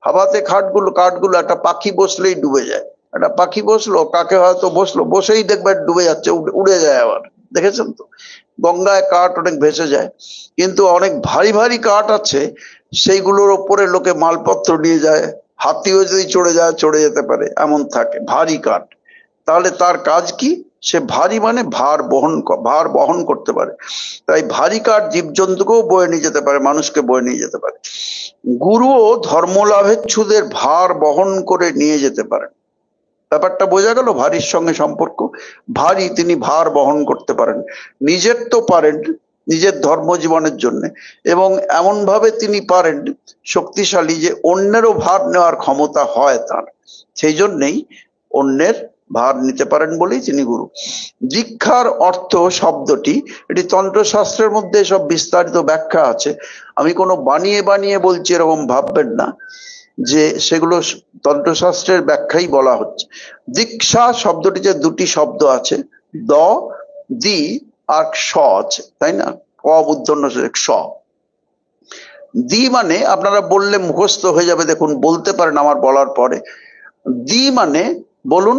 A: হাওয়াতে কাঠগুলো একটা পাখি বসলেই ডুবে যায়। একটা পাখি বসলো, কাকে হয়তো বসলো, বসেই দেখবেন ডুবে যাচ্ছে, উড়ে যায় আবার, দেখেছেন তো? গঙ্গায় কাঠ অনেক ভেসে যায়, কিন্তু অনেক ভারী ভারী কাঠ আছে, সেইগুলোর ওপরে লোকে মালপত্র নিয়ে যায়, হাতিও যদি চড়ে যেতে পারে, এমন থাকে ভারী কাঠ। তাহলে তার কাজ কি? সে ভারী মানে ভার বহন করতে পারে। তাই ভারী কাঠ জীবজন্তুকেও বয়ে নিয়ে যেতে পারে, মানুষকে বয়ে নিয়ে যেতে পারে। গুরুও ধর্মলাভেচ্ছুদের ভার বহন করে নিয়ে যেতে পারেন। ব্যাপারটা বোঝা গেল? ভারীর সঙ্গে সম্পর্ক, ভারী, তিনি ভার বহন করতে পারেন, নিজের তো পারেন নিজের ধর্ম জীবনের জন্য, এবং এমন ভাবে তিনি পারেন শক্তিশালী যে অন্যেরও ভার নেওয়ার ক্ষমতা হয় তার। সেই জন্যেই অন্যের ভার নিতে পারেন বলেই তিনি গুরু। দীক্ষার অর্থ শব্দটি, এটি তন্ত্রশাস্ত্রের মধ্যে সব বিস্তারিত ব্যাখ্যা আছে। আমি কোনো বানিয়ে বলছি এরকম ভাববেন না, যে সেগুলো তন্ত্রশাস্ত্রের ব্যাখ্যাই বলা হচ্ছে। দীক্ষা শব্দটিতে দুটি শব্দ আছে, দি আর স আছে, তাই না? ক বুদ্ধন্য স। দি মানে আপনারা বললে মুখস্থ হয়ে যাবে, দেখুন বলতে পারেন আমার বলার পরে। দি মানে বলুন,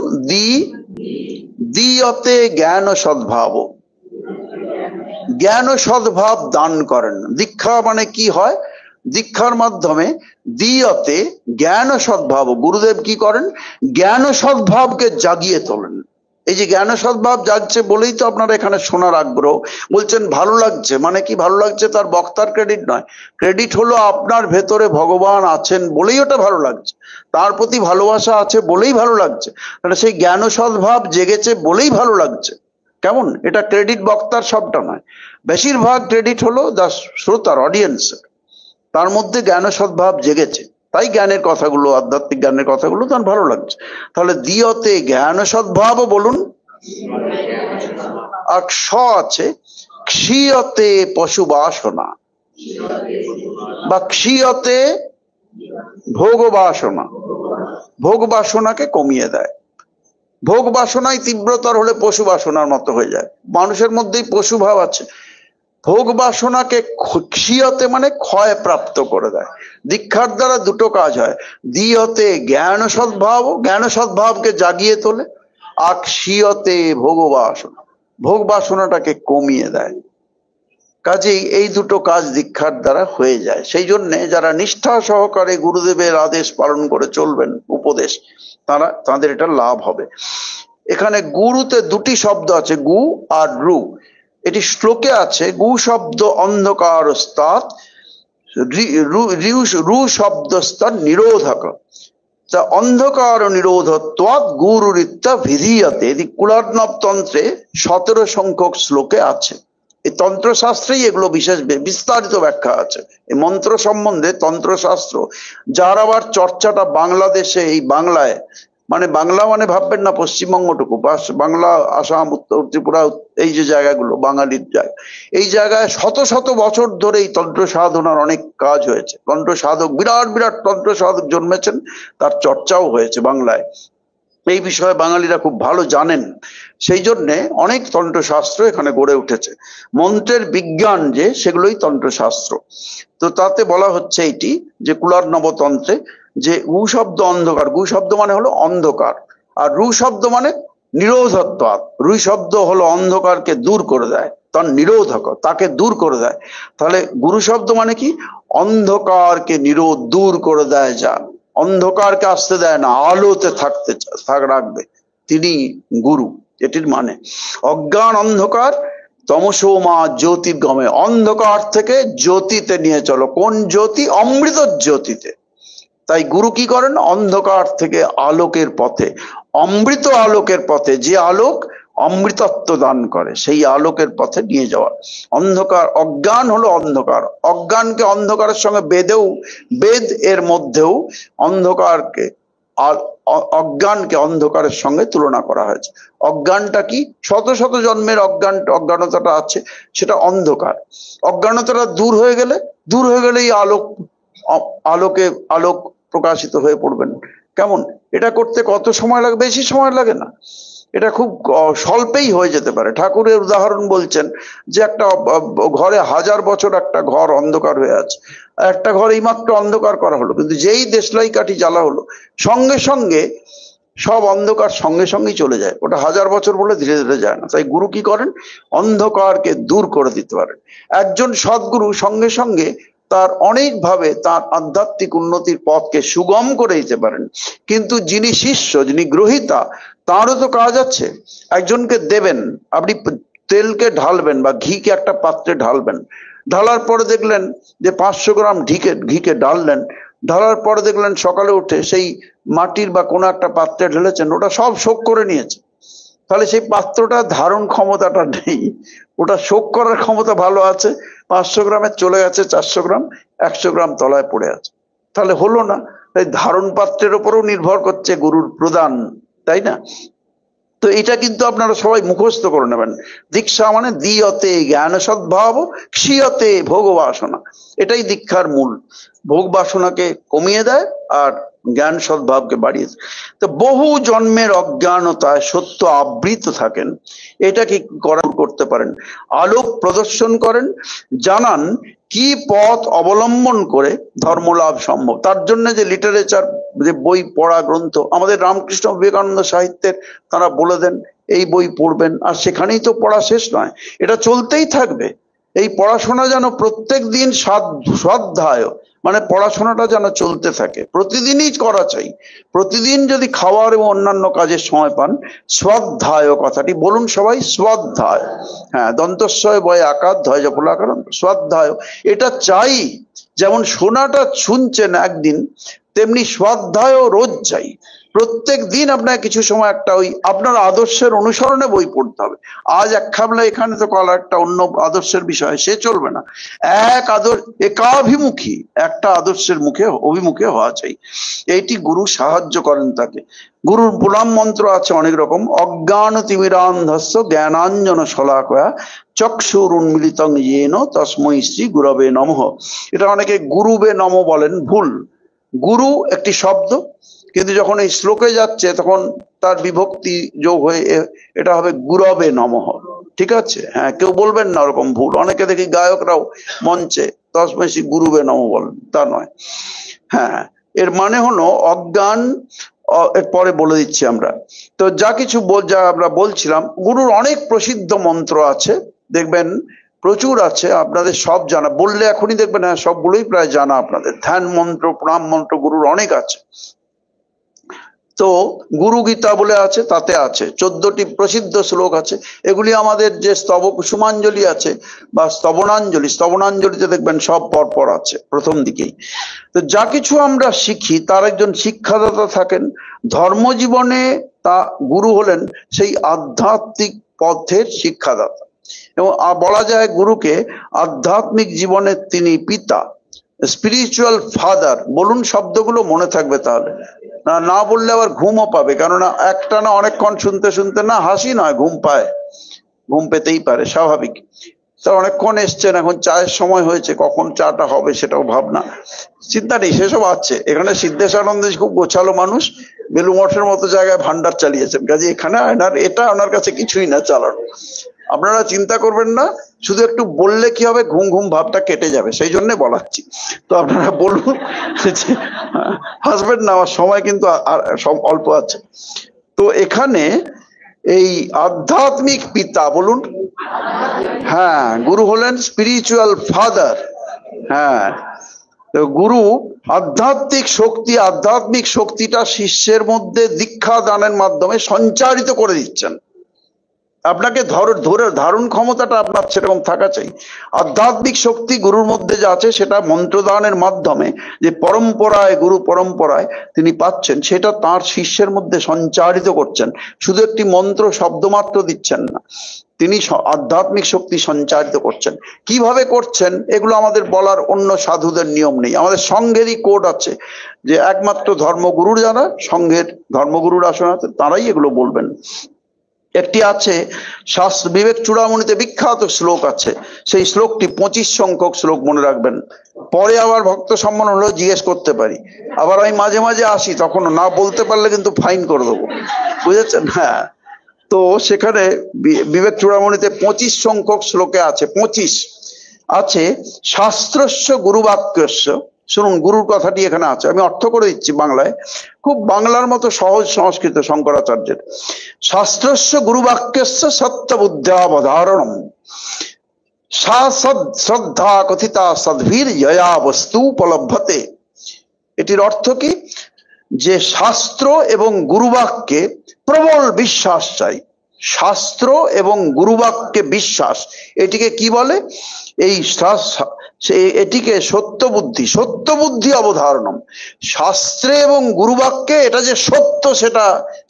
A: দিয়তে জ্ঞান ও সদ্ভাব, জ্ঞান ও সদ্ভাব দান করেন। দীক্ষা মানে কি হয়? দীক্ষার মাধ্যমে দিয়তে জ্ঞান ও সদ্ভাব, গুরুদেব কি করেন? জ্ঞান ও সদ্ভাবকে জাগিয়ে তোলেন। এই যে জ্ঞান ও সদ্ভাব জাগছে বলেই তো আপনারা এখানে শোনার আগ্রহ। বলছেন ভালো লাগছে, মানে কি ভালো লাগছে? তার বক্তার ক্রেডিট নয়, ক্রেডিট হলো আপনার ভেতরে ভগবান আছেন বলেই ওটা ভালো লাগছে, তার প্রতি ভালোবাসা আছে বলেই ভালো লাগছে, মানে সেই জ্ঞান ও সদ্ভাব জেগেছে বলেই ভালো লাগছে। কেমন? এটা ক্রেডিট বক্তার সবটা নয়, বেশিরভাগ ক্রেডিট হলো শ্রোতার, অডিয়েন্সের। তার মধ্যে জ্ঞান ও সদ্ভাব জেগেছে, তাই জ্ঞানের কথাগুলো, আধ্যাত্মিক জ্ঞানের কথাগুলো তার ভালো লাগছে। তাহলে দিয়তে জ্ঞান ও সদ্ভাবও বলুন। আর স আছে, ক্ষীয়তে পশু বাসনা বা ক্ষীয়তে ভোগ বাসনা, ভোগ বাসনাকে কমিয়ে দেয়। ভোগ বাসনায় তীব্রতর হলে পশু বাসনার মতো হয়ে যায়, মানুষের মধ্যেই পশু ভাব আছে। ভোগ বাসনাকে ক্ষীয়তে মানে ক্ষয় প্রাপ্ত করে দেয়। দীক্ষার দ্বারা দুটো কাজ হয়, দিয়তে জ্ঞান সদ্ভাব, জ্ঞান সদ্ভাবকে জাগিয়ে তোলে, আর ক্ষীয়তে ভোগ বাসনা, ভোগ বাসনাটাকে কমিয়ে দেয়। কাজেই এই দুটো কাজ দীক্ষার দ্বারা হয়ে যায়। সেই জন্য যারা নিষ্ঠা সহকারে গুরুদেবের আদেশ পালন করে চলবেন, উপদেশ, তাদের এটা লাভ হবে। এখানে গুরুতে দুটি শব্দ আছে, গু আর রু। এটি শ্লোকে আছে, গু শব্দ অন্ধকার স্তাৎ, রু শব্দ স্তর নিরোধক। তা অন্ধকার নিরোধত্বাৎ গুরুরিত্যা বিধীয়তে, এটি কুলার্ণব তন্ত্রে 17 সংখ্যক শ্লোকে আছে। এই তন্ত্রশাস্ত্রেই এগুলো বিশেষ বিস্তারিত ব্যাখ্যা আছে। এই মন্ত্র সম্বন্ধে তন্ত্রশাস্ত্র, যার আবার চর্চাটা বাংলাদেশে, এই বাংলায়, মানে বাংলা মানে ভাববেন না পশ্চিমবঙ্গটুকু, বাংলা, আসাম, উত্তর ত্রিপুরা, এই যে জায়গাগুলো বাঙালির জায়গা, এই জায়গায় শত শত বছর ধরে এই তন্ত্র সাধনার অনেক কাজ হয়েছে। তন্ত্র সাধক, বিরাট বিরাট তন্ত্র সাধক জন্মেছেন, তার চর্চাও হয়েছে বাংলায়। এই বিষয়ে বাঙালিরা খুব ভালো জানেন, সেই জন্যে অনেক তন্ত্রশাস্ত্র এখানে গড়ে উঠেছে। মন্ত্রের বিজ্ঞান যে, সেগুলোই তন্ত্রশাস্ত্র। তো তাতে বলা হচ্ছে এইটি যে কুলার্ণব তন্ত্রে, যে গু শব্দ অন্ধকার, গু শব্দ মানে হলো অন্ধকার, আর রু শব্দ মানে নিরোধত্ব। রু শব্দ হলো অন্ধকারকে দূর করে দেয়, তার নিরোধক, তাকে দূর করে দেয়। তাহলে গুরু শব্দ মানে কি? অন্ধকারকে দূর করে দেয়, যা অন্ধকারকে আসতে দেয় না, আলোতে রাখবে, তিনি গুরু। এটির মানে অজ্ঞান অন্ধকার, তমসো মা জ্যোতির্গমে, অন্ধকার থেকে জ্যোতিতে নিয়ে চলো। কোন জ্যোতি? অমৃত জ্যোতিতে। তাই গুরু কি করেন? অন্ধকার থেকে আলোকের পথে, অমৃত আলোকের পথে, যে আলোক অমৃতত্ব দান করে, সেই আলোকের পথে নিয়ে যাওয়া। অন্ধকার, অজ্ঞান হলো অন্ধকার। অজ্ঞানকে অন্ধকারের সঙ্গে বেদ এর মধ্যেও অন্ধকারকে, অজ্ঞানকে অন্ধকারের সঙ্গে তুলনা করা হয়েছে। অজ্ঞানটা কি? শত শত জন্মের অজ্ঞানতাটা আছে, সেটা অন্ধকার। অজ্ঞানতাটা দূর হয়ে গেলেই আলোক প্রকাশিত হয়ে পড়বেন। কেমন? এটা করতে কত সময় লাগে? বেশি সময় লাগে না, এটা খুব স্বল্পেই হয়ে যেতে পারে। ঠাকুরের উদাহরণ বলছেন যে একটা ঘরে 1000 বছর একটা ঘর অন্ধকার হয়ে আছে, একটা ঘর এইমাত্র অন্ধকার করা হলো, কিন্তু যেই দেশলাই কাঠি জ্বালা হলো, সঙ্গে সঙ্গে সব অন্ধকার সঙ্গে সঙ্গেই চলে যায়। ওটা 1000 বছর বলে ধীরে ধীরে যায় না। তাই গুরু কি করেন? অন্ধকারকে দূর করে দিতে পারেন। একজন সদ্গুরু সঙ্গে সঙ্গে তার অনেকভাবে তার আধ্যাত্মিক উন্নতির পথকে সুগম করে দিতে পারেন। কিন্তু যিনি শিষ্য, যিনি গ্রহীতা, তারও তো কাজ আছে। একজনকে দেবেন, আপনি তেলকে ঢালবেন বা ঘিকে একটা পাত্রে ঢালবেন, ঢালার পরে দেখলেন যে 500 গ্রাম ঘিকে ঢালার পরে দেখলেন সকালে উঠে সেই মাটির বা কোনো একটা পাত্রে ঢেলেছেন, ওটা সব শোক করে নিয়েছে। তাহলে সেই পাত্রটা ধারণ ক্ষমতাটা নেই, ওটা শোক করার ক্ষমতা ভালো আছে। 500 গ্রামের চলে গেছে 400 গ্রাম, 100 গ্রাম তলায় পড়ে আছে, তাহলে হলো না। তাই ধারণ পাত্রের উপরও নির্ভর করছে গুরুর প্রদান, তাই না? তো এটা কিন্তু আপনারা সবাই মুখস্থ করে নেবেন। দীক্ষা মানে দিয়তে জ্ঞান সদ্ভাব, ক্ষীয়তে ভোগ বাসনা। এটাই দীক্ষার মূল। ভোগ বাসনাকে কমিয়ে দেয় আর জ্ঞান সদ্ভাবকে বাড়িয়ে দেয়। তো বহু জন্মের অজ্ঞানতায় সত্য আবৃত থাকেন, এটা কি করতে পারেন? আলোক প্রদর্শন করেন, জানান কি পথ অবলম্বন করে ধর্মলাভ সম্ভব। তার জন্য যে লিটারেচার, যে বই পড়া, গ্রন্থ, আমাদের রামকৃষ্ণ বিবেকানন্দ সাহিত্যের তারা বলে দেন এই বই পড়বেন, আর সেখানেই তো পড়া শেষ নয়, এটা চলতেই থাকবে। এই পড়াশোনা যেন প্রত্যেক দিন স্বাধ্যায়, মানে পড়াশোনাটা যেন চলতে থাকে, প্রতিদিনই করা চাই। প্রতিদিন যদি খাওয়ার এবং অন্যান্য কাজের সময় পান, স্বাধ্যায় কথাটি বলুন সবাই, স্বাধ্যায়। হ্যাঁ, দন্তস্বয় বয় আকার, ধ্বজ ফলাকার, স্বাধ্যায়। এটা চাই। যেমন সোনাটা শুনছেন একদিন, তেমনি স্বাধ্যায় রোজ চাই। প্রত্যেক দিন আপনাকে কিছু সময় একটা ওই আপনার আদর্শের অনুসরণে বই পড়তে হবে। আজ এক খাবলা এখানে তো কাল একটা অন্য আদর্শের বিষয়, সে চলবে না। একাভিমুখী একটা আদর্শের অভিমুখে হওয়া চাই। এইটি গুরু সাহায্য করেন তাকে। গুরুর প্রণাম মন্ত্র আছে অনেক রকম। অজ্ঞান তিমিরান্ধস্য জ্ঞানাঞ্জন শলাকয়া চক্ষুর উন্মিলিতং येन তস্মৈ শ্রী গুরবে নমঃ। এটা অনেকে গুরুবে নম বলেন, ভুল। গুরু একটি শব্দ, কিন্তু যখন এই শ্লোকে যাচ্ছে তখন তার বিভক্তি যোগ হয়ে এটা হবে গুরবে নমঃ। ঠিক আছে? হ্যাঁ, কেউ বলবেন না ওরকম ভুল। অনেকে দেখি গায়করাও মঞ্চে তস্মৈ শ্রী গুরুবে নমঃ বলেন, তা নয়। হ্যাঁ, এর মানে হলো অজ্ঞান। এর পরে বলে দিচ্ছি আমরা। তো যা আমরা বলছিলাম, গুরুর অনেক প্রসিদ্ধ মন্ত্র আছে, দেখবেন প্রচুর আছে, আপনাদের সব জানা, বললে এখনই দেখবেন হ্যাঁ সবগুলোই প্রায় জানা আপনাদের। ধ্যান মন্ত্র, প্রণাম মন্ত্র গুরুর অনেক আছে। তো গুরু গীতা বলে আছে, তাতে আছে 14টি প্রসিদ্ধ শ্লোক আছে। এগুলি আমাদের যে স্তব কুসুমাঞ্জলি আছে বা স্তবনাঞ্জলিতে দেখবেন সব পরপর আছে প্রথম দিকেই। তো যা কিছু আমরা শিখি তার একজন শিক্ষাদাতা থাকেন। ধর্মজীবনে তা গুরু হলেন সেই আধ্যাত্মিক পথের শিক্ষাদাতা, এবং বলা যায় গুরুকে আধ্যাত্মিক জীবনের তিনি পিতা, স্পিরিচুয়াল ফাদার। বলুন, শব্দগুলো মনে থাকবে তাহলে, না বললে আবার ঘুমও পাবে, কেননা একটানা অনেকক্ষণ শুনতে শুনতে না হাসি নয়, ঘুম পায়, ঘুম পেতেই পারে, স্বাভাবিক। তা অনেকক্ষণ এসছেন, এখন চায়ের সময় হয়েছে, কখন চাটা হবে সেটাও ভাবনা, চিন্তা নেই, সেসব আছে এখানে। সিদ্ধেশানন্দ খুব গোছালো মানুষ, বেলু মঠের মতো জায়গায় ভান্ডার চালিয়েছেন, কাজে এখানে এটা ওনার কাছে কিছুই না চালানো। আপনারা চিন্তা করবেন না, শুধু একটু বললে কি হবে, ঘুম ঘুম ভাবটা কেটে যাবে, সেই জন্য বলাচ্ছি। তো আপনারা বলুন, হাসবেন না, আমার সময় কিন্তু আর সব অল্প আছে। তো এখানে এই আধ্যাত্মিক পিতা, বলুন, হ্যাঁ, গুরু হলেন স্পিরিচুয়াল ফাদার। হ্যাঁ, তো গুরু আধ্যাত্মিক শক্তিটা শিষ্যের মধ্যে দীক্ষা দানের মাধ্যমে সঞ্চারিত করে দিচ্ছেন। আপনাকে ধারণ ক্ষমতাটা আপনার সেরকম থাকা চাই। আধ্যাত্মিক শক্তি গুরুর মধ্যে যা আছে সেটা মন্ত্রদানের মাধ্যমে যে গুরু পরম্পরায় তিনি পাচ্ছেন, সেটা তার শিষ্যের মধ্যে সঞ্চারিত করছেন। শুধু একটি মন্ত্র শব্দ মাত্র দিচ্ছেন না, তিনি আধ্যাত্মিক শক্তি সঞ্চারিত করছেন। কিভাবে করছেন এগুলো আমাদের বলার অন্য সাধুদের নিয়ম নেই, আমাদের সংঘেরই কোড আছে যে একমাত্র ধর্মগুরুর যারা সংঘের ধর্মগুরুর আসন আছে তারাই এগুলো বলবেন। একটি আছে শাস্ত্র বিবেক চূড়ামণিতে বিখ্যাত শ্লোক আছে, সেই শ্লোকটি 25 সংখ্যক শ্লোক, মনে রাখবেন। পরে আবার ভক্ত সম্মান হলো জিজ্ঞেস করতে পারি, আবার আমি মাঝে মাঝে আসি, তখন না বলতে পারলে কিন্তু ফাইন করে দেবো, বুঝেছেন? হ্যাঁ, তো সেখানে বিবেক চূড়ামণিতে 25 সংখ্যক শ্লোকে আছে, 25 আছে শাস্ত্রস্য গুরুবাক্যস্য। শুনুন, গুরুর কথাটি এখানে আছে, আমি অর্থ করে দিচ্ছি বাংলায়, খুব বাংলার মতো সহজ সংস্কৃত শঙ্করাচার্যের। শাস্ত্রস্য গুরুবাক্যস্য সত্যবুদ্ধ্যাবধারণম সা শ্রদ্ধা কথিতা সদ্ভীর জয়া বস্তু উপলভ্যতে। এটির অর্থ কি? যে শাস্ত্র এবং গুরুবাক্যে প্রবল বিশ্বাস চাই। শাস্ত্র এবং গুরুবাক্যে বিশ্বাস, এটিকে কি বলে? এটিকে সত্যবুদ্ধি অবধারণম। শাস্ত্রে এবং গুরুবাক্যে এটা যে সত্য, সেটা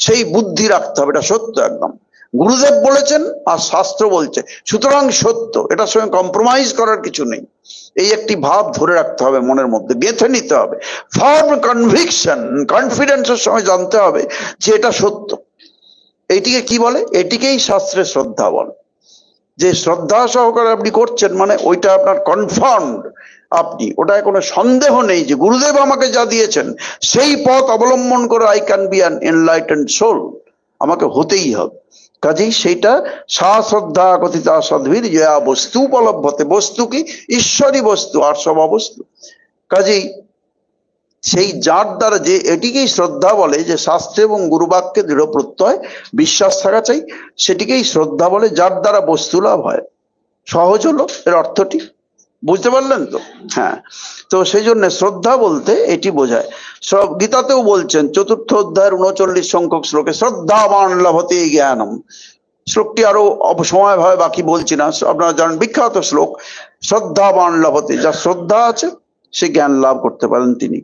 A: সেই বুদ্ধি রাখতে হবে, এটা সত্য একদম। গুরুদেব বলেছেন আর শাস্ত্র বলছে, সুতরাং সত্য, এটার সঙ্গে কম্প্রোমাইজ করার কিছু নেই। এই একটি ভাব ধরে রাখতে হবে, মনের মধ্যে গেঁথে নিতে হবে। ফার্ম কনভিকশন, কনফিডেন্সের সঙ্গে জানতে হবে যে এটা সত্য। এইটিকে কি বলে? এটিকেই শাস্ত্রে শ্রদ্ধা বলে। যে শ্রদ্ধা সহকারে আপনি করছেন, মানে ওইটা আপনার কনফার্মড, আপনি ওটায় কোনো সন্দেহ নেই যে গুরুদেব আমাকে যা দিয়েছেন সেই পথ অবলম্বন করে I can be an enlightened soul, আমাকে হতেই হবে। কাজেই সেইটা শ্রদ্ধা কথিতা সদ্ভীর জয়া বস্তু উপলভ্যতে। বস্তু কি? ঈশ্বরী বস্তু, আর সব অবস্তু। কাজেই সেই যার দ্বারা, যে এটিকেই শ্রদ্ধা বলে, যে শাস্ত্র এবং গুরুবাক্যে দৃঢ় প্রত্যয় বিশ্বাস থাকা চাই, সেটিকেই শ্রদ্ধা বলে, যার দ্বারা বস্তু লাভ হয়। সহজ হলো এর অর্থটি, বুঝতে পারলেন তো? হ্যাঁ, তো সেই জন্য শ্রদ্ধা বলতে এটি বোঝায়। গীতাতেও বলছেন 4th অধ্যায়ের 39 সংখ্যক শ্লোকে, শ্রদ্ধাবান লভতে জ্ঞানম। শ্লোকটি আরো সময় ভাবে বাকি বলছি না, আপনারা জানেন, বিখ্যাত শ্লোক। শ্রদ্ধাবান লভতে, যার শ্রদ্ধা আছে সে জ্ঞান লাভ করতে পারেন তিনি।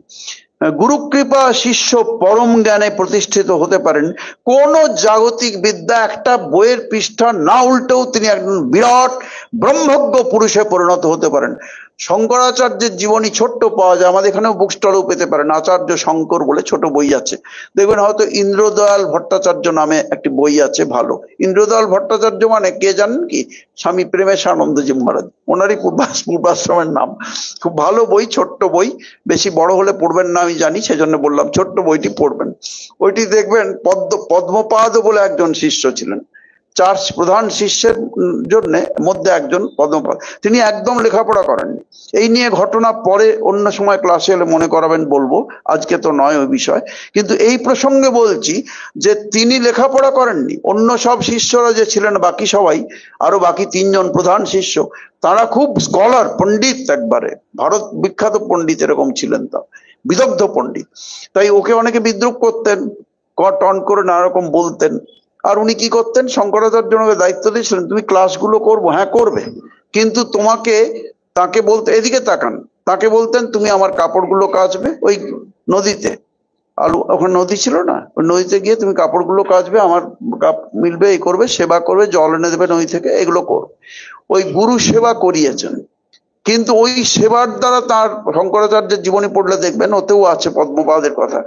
A: গুরু কৃপা শিষ্য পরম জ্ঞানে প্রতিষ্ঠিত হতে পারেন। কোন জাগতিক বিদ্যা একটা বইয়ের পৃষ্ঠা না উল্টেও তিনি একজন বিরাট ব্রহ্মজ্ঞ পুরুষে পরিণত হতে পারেন। শঙ্করাচার্যের জীবনী ছোট্ট পাওয়া যায়, আমাদের এখানেও বুক স্টলেও পেতে পারেন। আচার্য শঙ্কর বলে ছোট বই আছে, দেখবেন হয়তো ইন্দ্রদয়াল ভট্টাচার্য নামে একটি বই আছে, ভালো। ইন্দ্রদয়াল ভট্টাচার্য মানে কে জানেন কি? স্বামী প্রেমেশানন্দজি মহারাজ, ওনারই পূর্বাশ্রমের নাম। খুব ভালো বই, ছোট্ট বই, বেশি বড় হলে পড়বেন না আমি জানি, সেজন্য বললাম ছোট্ট বইটি পড়বেন। ওইটি দেখবেন পদ্মপাদ বলে একজন শিষ্য ছিলেন, চার প্রধান শিষ্যের জন্য মধ্যে একজন পদ্মপাদ। তিনি একদম লেখাপড়া করেননি। এই নিয়ে ঘটনা পরে অন্য সময় ক্লাসে এলে মনে করাবেন, বলবো, আজকে তো নয় ওই বিষয়। কিন্তু এই প্রসঙ্গে বলছি যে তিনি লেখাপড়া করেননি। অন্য সব শিষ্যরা যে ছিলেন, বাকি সবাই, আরো বাকি তিনজন প্রধান শিষ্য, তারা খুব স্কলার, পণ্ডিত, একবারে ভারত বিখ্যাত পণ্ডিত এরকম ছিলেন, তা বিদগ্ধ পণ্ডিত। তাই ওকে অনেকে বিদ্রুপ করতেন, টন করে নানা রকম বলতেন। আর উনি কি করতেন, শঙ্করাচার্যকে দায়িত্ব দিয়েছিলেন, তুমি ক্লাসগুলো করবো, হ্যাঁ করবে, কিন্তু তাকে বলতে, এদিকে তাকান, তাকে বলতেন তুমি আমার কাপড়গুলো কাচবে ওই নদীতে, ওখানে নদী ছিল না, ওই নদীতে গিয়ে তুমি কাপড়গুলো কাচবে, আমার কাপ মিলবে, এই করবে, সেবা করবে, জল এনে দেবে নদী থেকে, এগুলো করবে। ওই গুরু সেবা করিয়েছেন। কিন্তু ওই সেবার দ্বারা তার, শঙ্করাচার্যের জীবনী পড়লে দেখবেন ওতেও আছে পদ্মপাদের কথা।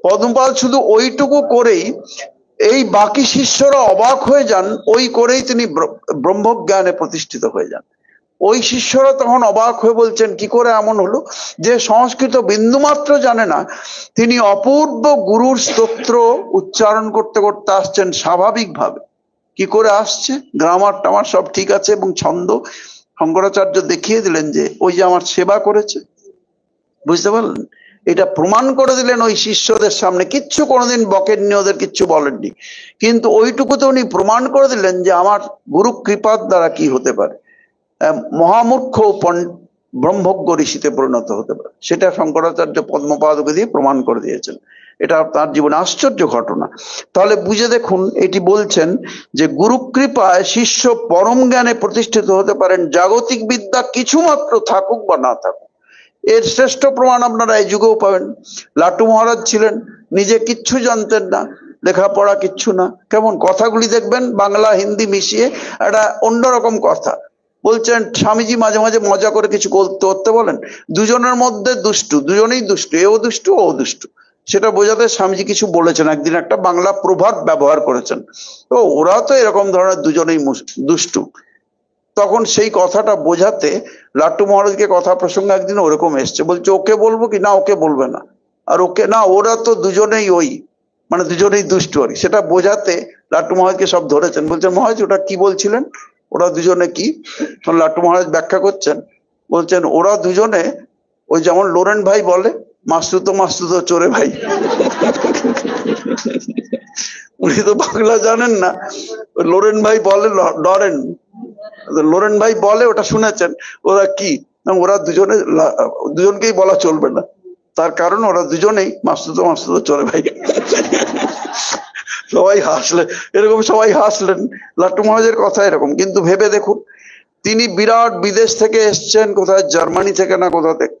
A: পদ্মপাদ শুধু ওইটুকু করেই এই বাকি শিষ্যরা অবাক হয়ে যান, ওই করেই তিনি ব্রহ্মজ্ঞানে প্রতিষ্ঠিত হয়ে যান। ওই শিষ্যরা তখন অবাক হয়ে বলছেন কি করে এমন হলো যে সংস্কৃত বিন্দুমাত্র জানে না, তিনি অপূর্ব গুরুর স্তোত্র উচ্চারণ করতে করতে আসছেন স্বাভাবিকভাবে। কি করে আসছে, গ্রামার টামার সব ঠিক আছে এবং ছন্দ। শঙ্করাচার্য দেখিয়ে দিলেন যে ওই যে আমার সেবা করেছে, বুঝতে পারলেন, এটা প্রমাণ করে দিলেন ওই শিষ্যদের সামনে। কিচ্ছু কোনোদিন বকেননি, ওদের কিচ্ছু বলেননি, কিন্তু ওইটুকুতে উনি প্রমাণ করে দিলেন যে আমার গুরু কৃপার দ্বারা কি হতে পারে, মহামূর্খ ব্রহ্মজ্ঞ ঋষিতে পরিণত হতে পারে। সেটা শঙ্করাচার্য পদ্মপাদকে দিয়ে প্রমাণ করে দিয়েছেন। এটা তার জীবনে আশ্চর্য ঘটনা। তাহলে বুঝে দেখুন, এটি বলছেন যে গুরু কৃপায় শিষ্য পরম জ্ঞানে প্রতিষ্ঠিত হতে পারেন, জাগতিক বিদ্যা কিছুমাত্র থাকুক বা না থাকুক। এর শ্রেষ্ঠ প্রমাণ আপনারা এই যুগেও পাবেন। লাটু মহারাজ ছিলেন, নিজে কিচ্ছু জানতেন না, লেখাপড়া কিচ্ছু না, কেমন কথাগুলি দেখবেন বাংলা হিন্দি মিশিয়ে একটা অন্যরকম কথা বলছেন। স্বামীজি মাঝে মাঝে মজা করে কিছু করতে বলেন, দুজনের মধ্যে দুষ্টু, দুজনেই দুষ্টু, এও দুষ্টু ও দুষ্টু, সেটা বোঝাতে স্বামীজি কিছু বলেছেন, একদিন একটা বাংলা প্রভাব ব্যবহার করেছেন, তো ওরা তো এরকম ধরনের দুজনেই দুষ্টু। তখন সেই কথাটা বোঝাতে লাট্টু মহারাজকে কথা প্রসঙ্গে একদিন ওরকম এসছে, বলছে ওকে বলবো কি না, ওকে বলবে না, আর ওকে না, ওরা তো দুজনেই ওই, মানে দুজনেই দুষ্টু আর সেটা বোঝাতে লাট্টু মহারাজকে সব ধরেছেন। বলছেন মহারাজ ওটা কি বলছিলেন, ওরা দুজনে কি? লাট্টু মহারাজ ব্যাখ্যা করছেন, বলছেন ওরা দুজনে ওই যেমন লোরেন ভাই বলে মাসতুতো মাসতুতো চোরে ভাই। উনি তো বাংলা জানেন না, লোরেন ভাই বলে ডরেন, লোরেন ভাই বলে ওটা শুনেছেন, ওরা কি, ওরা দুজনকেই বলা চলবে না, তার কারণ ওরা দুজনেই মাসতুতো মাসতুতো চোরে ভাই। সবাই হাসলেন, এরকম সবাই হাসলেন, লাট্টু মহারাজের কথা এরকম। কিন্তু ভেবে দেখুন, তিনি বিরাট বিদেশ থেকে এসছেন, কোথায় জার্মানি থেকে না কোথা থেকে,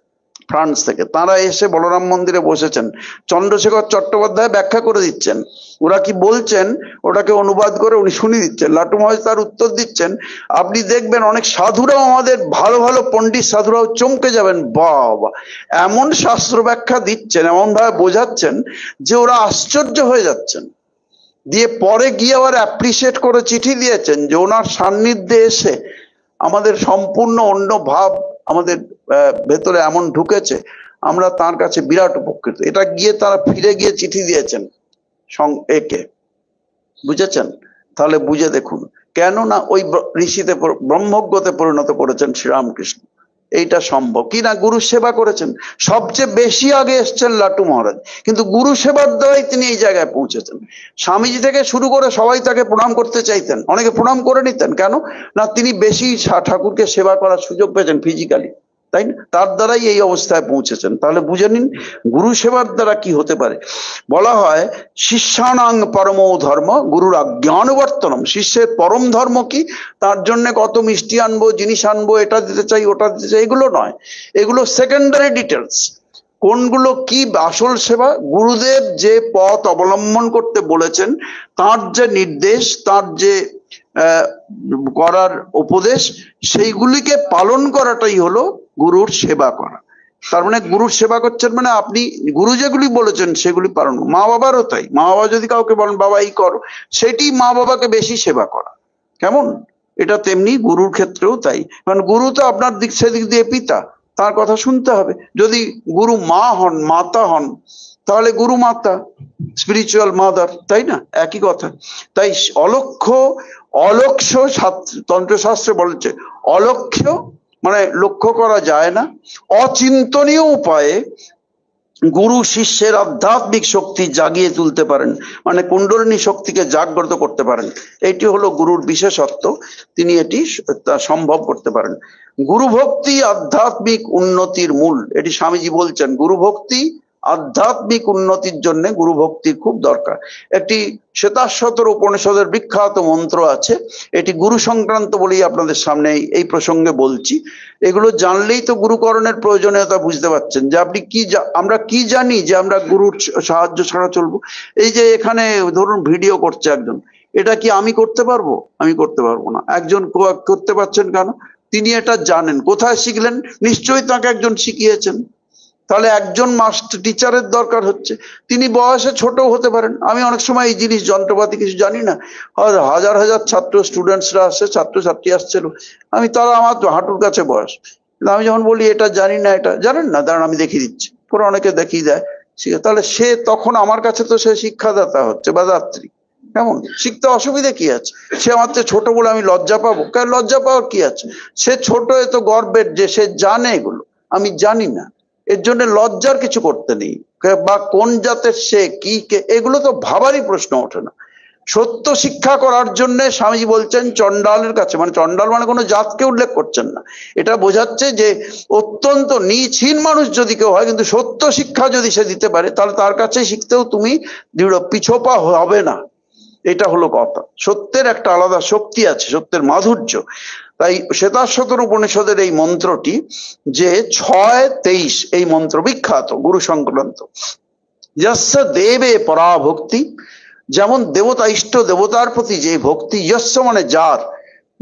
A: ফ্রান্স থেকে, তারা এসে বলরাম মন্দিরে বসেছেন, চন্দ্রশেখর চট্টোপাধ্যায় ব্যাখ্যা করে দিচ্ছেন, ওরা কি বলছেন ওটাকে অনুবাদ করে উনি শুনিয়ে দিচ্ছেন, লাট্টু মহারাজ তার উত্তর দিচ্ছেন। আপনি দেখবেন অনেক সাধুরাও, আমাদের ভালো ভালো পণ্ডিত সাধুরাও চমকে যাবেন, বাবা এমন শাস্ত্র ব্যাখ্যা দিচ্ছেন, এমন ভাবে বোঝাচ্ছেন যে ওরা আশ্চর্য হয়ে যাচ্ছেন। দিয়ে পরে গিয়ে আবার অ্যাপ্রিসিয়েট করে চিঠি দিয়েছেন যে ওনার সান্নিধ্যে এসে আমাদের সম্পূর্ণ অন্য ভাব আমাদের ভেতরে এমন ঢুকেছে, আমরা তার কাছে বিরাট উপকৃত। এটা গিয়ে তারা ফিরে গিয়ে চিঠি দিয়েছেন একে, বুঝেছেন? তাহলে বুঝে দেখুন, কেন না ওই ঋষিতে ব্রহ্মজ্ঞতে পরিণত করেছেন শ্রীরামকৃষ্ণ। এইটা সম্ভব কি না, গুরু সেবা করেছেন, সবচেয়ে বেশি আগে এসছেন লাট্টু মহারাজ, কিন্তু গুরু সেবার দ্বারাই তিনি এই জায়গায় পৌঁছেছেন। স্বামীজি থেকে শুরু করে সবাই তাকে প্রণাম করতে চাইতেন, অনেকে প্রণাম করে নিতেন, কেন না তিনি বেশি ঠাকুরকে সেবা করার সুযোগ পেয়েছেন ফিজিক্যালি, তাই না? তার দ্বারাই এই অবস্থায় পৌঁছেছেন। তাহলে বুঝে নিন গুরু সেবার দ্বারা কি হতে পারে। বলা হয় শিষ্যানাং পরমো ধর্ম গুরুর আজ্ঞানুবর্তনম, শিষ্যের পরম ধর্ম কি, তার জন্য কত মিষ্টি আনবো, জিনিস আনবো, এটা দিতে চাই ওটা দিতে চাই, এগুলো নয়, এগুলো সেকেন্ডারি ডিটেলস। কোনগুলো কি আসল সেবা, গুরুদেব যে পথ অবলম্বন করতে বলেছেন, তার যে নির্দেশ, তার যে করার উপদেশ, সেইগুলিকে পালন করাটাই হলো গুরুর সেবা করা। তার মানে গুরুর সেবা করছেন মানে আপনি গুরু যেগুলি বলেছেন সেগুলি পালন। মা বাবারও তাই, মা বাবা যদি কাউকে বলেন বাবা এই করো, সেটি মা বাবাকে বেশি সেবা করা, কেমন? এটা তেমনি গুরুর ক্ষেত্রেও তাই, কারণ গুরু তো আপনার সেদিক দিয়ে পিতা, তার কথা শুনতে হবে। যদি গুরু মা হন, মাতা হন, তাহলে গুরু মাতা, স্পিরিচুয়াল মাদার, তাই না? একই কথা। তাই অলক্ষ্য তন্ত্রশাস্ত্রে বলেছে, অলক্ষ্য মানে লক্ষ্য করা যায় না, অচিন্তনীয় উপায়ে গুরু শিষ্যের আধ্যাত্মিক শক্তি জাগিয়ে তুলতে পারেন, মানে কুণ্ডলিনী শক্তিকে জাগ্রত করতে পারেন। এটি হলো গুরুর বিশেষত্ব, তিনি এটি সম্ভব করতে পারেন। গুরু ভক্তি আধ্যাত্মিক উন্নতির মূল, এটি স্বামীজি বলছেন। গুরু ভক্তি আধ্যাত্মিক উন্নতির জন্য গুরু ভক্তির খুব দরকার। একটি শ্বেতাশ্বতর উপনিষদের বিখ্যাত মন্ত্র আছে, এটি গুরু সংক্রান্ত বলেই আপনাদের সামনে এই প্রসঙ্গে বলছি। এগুলো জানলেই তো গুরুকরণের প্রয়োজনীয়তা বুঝতে পারছেন, যে আপনি আমরা কি জানি যে আমরা গুরুর সাহায্য ছাড়া চলবো। এই যে এখানে ধরুন ভিডিও করছে একজন, এটা কি আমি করতে পারবো? আমি করতে পারবো না। একজন করতে পারছেন কেন? তিনি এটা জানেন। কোথায় শিখলেন? নিশ্চয়ই তাকে একজন শিখিয়েছেন। তাহলে একজন মাস্টার টিচারের দরকার হচ্ছে। তিনি বয়সে ছোটও হতে পারেন। আমি অনেক সময় এই জিনিস যন্ত্রপাতি কিছু জানি না, হাজার হাজার স্টুডেন্টসরা আসছে, ছাত্রছাত্রী আসছিল, তারা আমার হাঁটুর কাছে বয়স, কিন্তু আমি যখন বলি এটা জানি না, এটা জানেন না, দাঁড়ান আমি দেখিয়ে দিচ্ছি, পরে অনেকে দেখিয়ে দেয়, তাহলে সে তখন আমার কাছে তো সে শিক্ষাদাতা হচ্ছে বা দাত্রী। কেমন? শিখতে অসুবিধা কি আছে? সে আমার চেয়ে ছোট বলে আমি লজ্জা পাবো? কেন লজ্জা পাওয়ার কি আছে? সে ছোট, এ তো গর্বের যে সে জানে এগুলো, আমি জানি না। এর জন্য লজ্জার কিছু করতে নেই, বা কোন জাতের সে কি, এগুলো তো ভাবারই প্রশ্ন ওঠে না। সত্য শিক্ষা করার জন্য স্বামীজি বলছেন চণ্ডালের কাছে, মানে চণ্ডাল মানে কোনো জাতকে উল্লেখ করছেন না, এটা বোঝাচ্ছে যে অত্যন্ত নীচহীন মানুষ যদি কেউ হয়, কিন্তু সত্য শিক্ষা যদি সে দিতে পারে, তাহলে তার কাছে শিখতেও তুমি দৃঢ় পিছোপা হবে না। এটা হলো কথা। সত্যের একটা আলাদা শক্তি আছে, সত্যের মাধুর্য। তাই শ্বেতাশ্বতর উপনিষদের এই মন্ত্রটি যে 6:23, এই মন্ত্র বিখ্যাত গুরু সংক্রান্ত। যস্য দেবে পরাভক্তি, যেমন দেবতা ইষ্ট দেবতার প্রতি যে ভক্তি, যস্য মানে যার,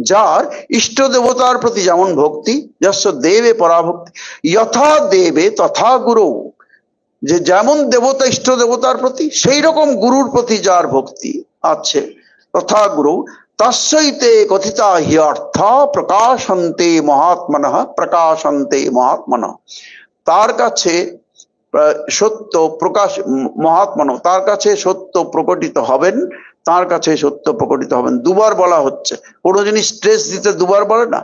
A: যার ইষ্ট দেবতার প্রতি যেমন ভক্তি, যস্য দেবে পরাভক্তি, যথা দেবে তথা গুরু, যে যেমন দেবতা ইষ্ট দেবতার প্রতি সেই রকম গুরুর প্রতি যার ভক্তি আছে, তথা গুরু তস্যৈতে কথিতা হি অর্থা প্রকাশন্তে মহাত্মনঃ, প্রকাশন্তে মহাত্মনঃ, তার কাছে সত্য প্রকাশ, মহাত্মনঃ তার কাছে সত্য প্রকটিত হবেন, তার কাছে সত্য প্রকটিত হবেন। দুবার বলা হচ্ছে, কোনো জিনিস স্ট্রেস দিতে দুবার বলে না,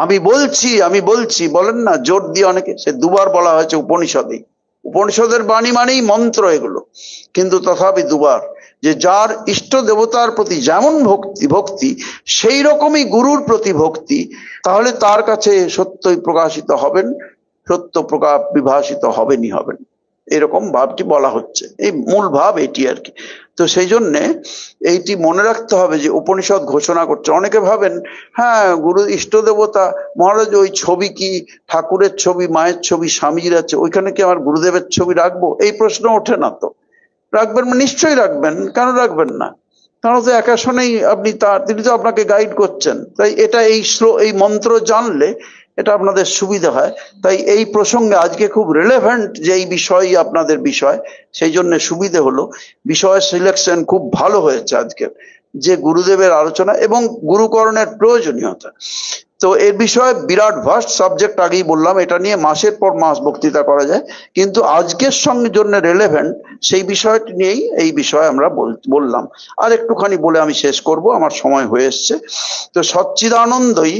A: আমি বলছি বলেন না জোর দিয়ে অনেকে, সে দুবার বলা হয়েছে উপনিষদেই। উপনিষদের বাণী মানেই মন্ত্র এগুলো, কিন্তু তথাপি দুবার, যে যার ইষ্ট দেবতার প্রতি যেমন ভক্তি সেই রকমই গুরুর প্রতি ভক্তি, তাহলে তার কাছে সত্যই প্রকাশিত হবেন, সত্য বিভাসিত হবেনই হবেন। এরকম ভাবটি বলা হচ্ছে, এই মূল ভাব এটি আর কি। তো সেই জন্যে এইটি মনে রাখতে হবে যে উপনিষদ ঘোষণা করছে। অনেকে ভাবেন হ্যাঁ গুরু ইষ্ট দেবতা, মহারাজ ওই ছবি কি ঠাকুরের ছবি, মায়ের ছবি, স্বামীজির আছে, ওইখানে কি আমার গুরুদেবের ছবি রাখবো? এই প্রশ্ন ওঠে না তো। রাখবেন, নিশ্চয়ই রাখবেন, কেন রাখবেন না? তাহলে তো একা শোনেই আপনি তিনি তো আপনাকে গাইড করছেন। তাই এটা এই মন্ত্র জানলে এটা আপনাদের সুবিধা হয়। তাই এই প্রসঙ্গে আজকে খুব রিলেভেন্ট যে এই বিষয়ই আপনাদের বিষয়, সেই জন্য সুবিধে হলো। বিষয় সিলেকশন খুব ভালো হয়েছে আজকে, যে গুরুদেবের আলোচনা এবং গুরুকরণের প্রয়োজনীয়তা। তো এর বিষয়ে বিরাট ভাস্ট সাবজেক্ট, আগেই বললাম, এটা নিয়ে মাসের পর মাস বক্তৃতা করা যায়, কিন্তু আজকের সঙ্গে জন্য রেলেভেন্ট সেই বিষয়টি নিয়েই এই বিষয়ে আমরা বললাম। আর একটুখানি বলে আমি শেষ করব, আমার সময় হয়ে এসছে। তো সচ্চিদানন্দই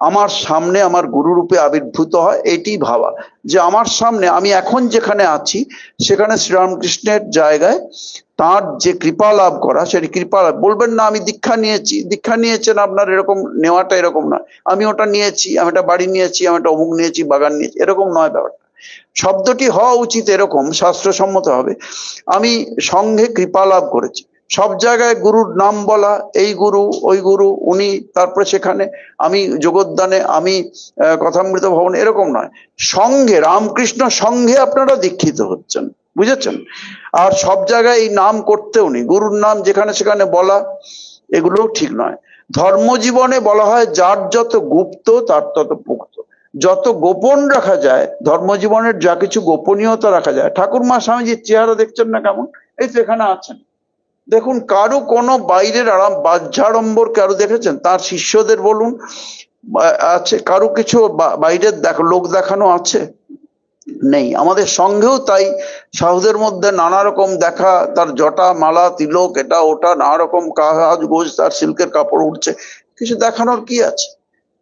A: আমার সামনে আমার গুরুরূপে আবির্ভূত হয়, এটি ভাবা যে আমার সামনে আমি এখন যেখানে আছি সেখানে শ্রীরামকৃষ্ণের জায়গায় তার যে কৃপা লাভ করা, সেটি কৃপা লাভ। বলবেন না আমি দীক্ষা নিয়েছি, দীক্ষা নিয়েছেন আপনার, এরকম নেওয়াটা এরকম নয়, আমি ওটা নিয়েছি, আমি একটা বাড়ি নিয়েছি, আমি একটা অমুক নিয়েছি, বাগান নিয়েছি, এরকম নয় ব্যাপারটা। শব্দটি হওয়া উচিত এরকম, শাস্ত্রসম্মত হবে, আমি সঙ্গে কৃপা লাভ করেছি। সব জায়গায় গুরুর নাম বলা, এই গুরু ওই গুরু উনি, তারপরে সেখানে আমি যোগদানে, আমি কথামৃত ভবন, এরকম নয়। সঙ্গে রামকৃষ্ণ সঙ্গে আপনারা দীক্ষিত হচ্ছেন, বুঝেছেন? আর সব জায়গায় এই নাম করতেও নেই, গুরুর নাম যেখানে সেখানে বলা, এগুলোও ঠিক নয়। ধর্মজীবনে বলা হয় যার যত গুপ্ত তার তত পুক্ত। যত গোপন রাখা যায়, ধর্মজীবনের যা কিছু গোপনীয়তা রাখা যায়, ঠাকুরমা স্বামীজির চেহারা দেখছেন না কেমন, এই তো এখানে আছেন, দেখুন, কারো কোনো বাইরের বাহ্যাড়ম্বর কারো দেখেছেন? তার শিষ্যদের বলুন আছে কারো কিছু বাইরের লোক দেখানো আছে? নেই। আমাদের সঙ্গেও তাই সাধুদের মধ্যে নানা রকম দেখা, তার জটা মালা তিলক এটা ওটা নানা রকম কাজ গোজ, তার সিল্কের কাপড় উঠছে, কিছু দেখানোর কি আছে?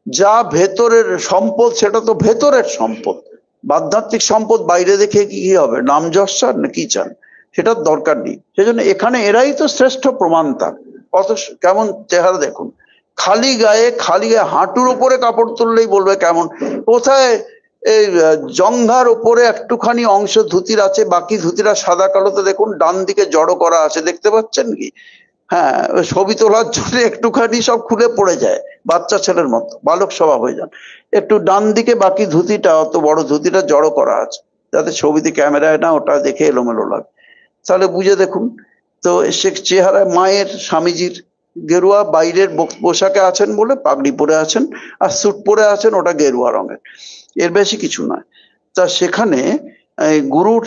A: যা ভেতরের সম্পদ সেটা তো ভেতরের সম্পদ, বাধ্যাত্মিক সম্পদ বাইরে দেখে কি হবে? নাম যশ চান না কি চান? সেটার দরকার নেই। সেজন্য এখানে এরাই তো শ্রেষ্ঠ প্রমাণতা। কত কেমন চেহারা দেখুন, খালি গায়ে হাঁটুর উপরে কাপড় তুললেই বলবে কেমন। কোথায় এই জঙ্ঘার উপরে একটুখানি অংশ ধুতির আছে, বাকি ধুতিরা সাদা কালোতে দেখুন ডান দিকে জড়ো করা আছে, দেখতে পাচ্ছেন কি? হ্যাঁ, ছবি তোলার জন্য একটুখানি সব খুলে পড়ে যায়, বাচ্চা ছেলের মতো বালক স্বভাব হয়ে যান। একটু ডান দিকে বাকি ধুতিটা, অত বড় ধুতিটা জড়ো করা আছে যাতে ছবিতে ক্যামেরায় না ওটা দেখে এলোমেলো লাগে। তাহলে বুঝে দেখুন তো, সে চেহারায় মায়ের স্বামীজির গেরুয়া বাইরের পোশাকে আছেন বলে পাগড়ি পরে আছেন, আর স্যুট পরে আছেন ওটা গেরুয়া রঙের, এর বেশি কিছু নয়। তা সেখানে গুরুর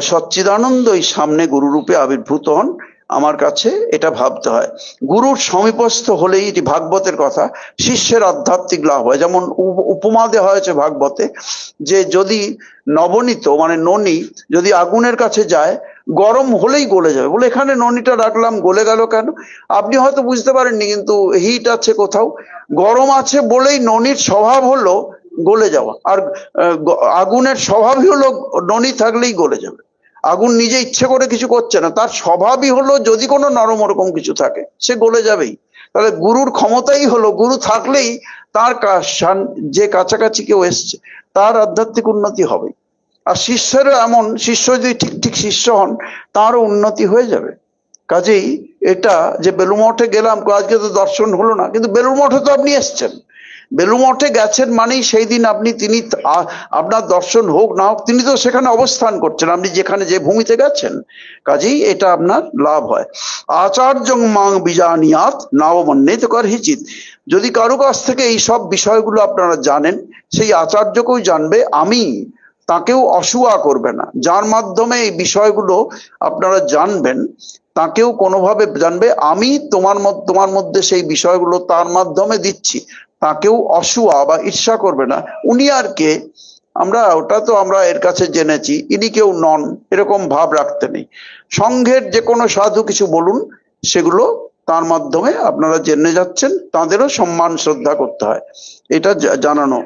A: সচ্চিদানন্দই সামনে গুরুরূপে আবির্ভূত হন। আমার কাছে এটা ভাবতে হয়, গুরুর সমীপস্থ হলেই, এটি ভাগবতের কথা, শিষ্যের আধ্যাত্মিক লাভ হয়। যেমন উপমা দেওয়া হয়েছে ভাগবতে, যে যদি নবনীত মানে ননি যদি আগুনের কাছে যায়, গরম হলেই গলে যাবে। বলে এখানে ননিটা রাখলাম, গলে গেল কেন? আপনি হয়তো বুঝতে পারেননি, কিন্তু হিট আছে কোথাও, গরম আছে বলেই ননির স্বভাব হলো গলে যাওয়া। আর আগুনের স্বভাবই হলো ননি থাকলেই গলে যাবে। আগুন নিজে ইচ্ছে করে কিছু করছে না, তার স্বভাবই হলো যদি কোনো নরম ওরকম কিছু থাকে সে গলে যাবেই। তাহলে গুরুর ক্ষমতাই হলো, গুরু থাকলেই তার যে কাছাকাছি কেউ এসছে তার আধ্যাত্মিক উন্নতি হবে। আর শিষ্যেরও এমন, শিষ্য যদি ঠিক ঠিক শিষ্য হন তারও উন্নতি হয়ে যাবে। কাজেই এটা যে বেলুড় মঠে গেলাম, আজকে তো দর্শন হলো না, কিন্তু বেলুড় মঠে তো আপনি এসছেন, বেলুড় মঠে গেছেন মানেই সেই দিন তিনি আপনার দর্শন হোক না হোক তিনি তো সেখানে অবস্থান করছেন, আপনি যেখানে যে ভূমিতে গেছেন। কাজেই এটা আপনার লাভ হয়। আচার্য মাং বিজানিয়াত নাবমন্যেত করহিচিত। যদি কারো কাছ থেকে এই সব বিষয়গুলো আপনারা জানেন, সেই আচার্যকেও জানবে, আমি তাকেও অসুয়া করবে না। যার মাধ্যমে এই বিষয়গুলো আপনারা জানবেন তাকেও কোনোভাবে জানবে, আমি তোমার মধ্যে সেই বিষয়গুলো তার মাধ্যমে দিচ্ছি, তাকেও অসুয়া বা ঈর্ষা করবে না। উনি আর কে, ওটা তো আমরা এর কাছে জেনেছি, ইনি কেউ নন, এরকম ভাব রাখতে নেই। সংঘের যে কোনো সাধু কিছু বলুন, সেগুলো তার মাধ্যমে আপনারা জেনে যাচ্ছেন, তাদেরও সম্মান শ্রদ্ধা করতে হয়, এটা জানানো।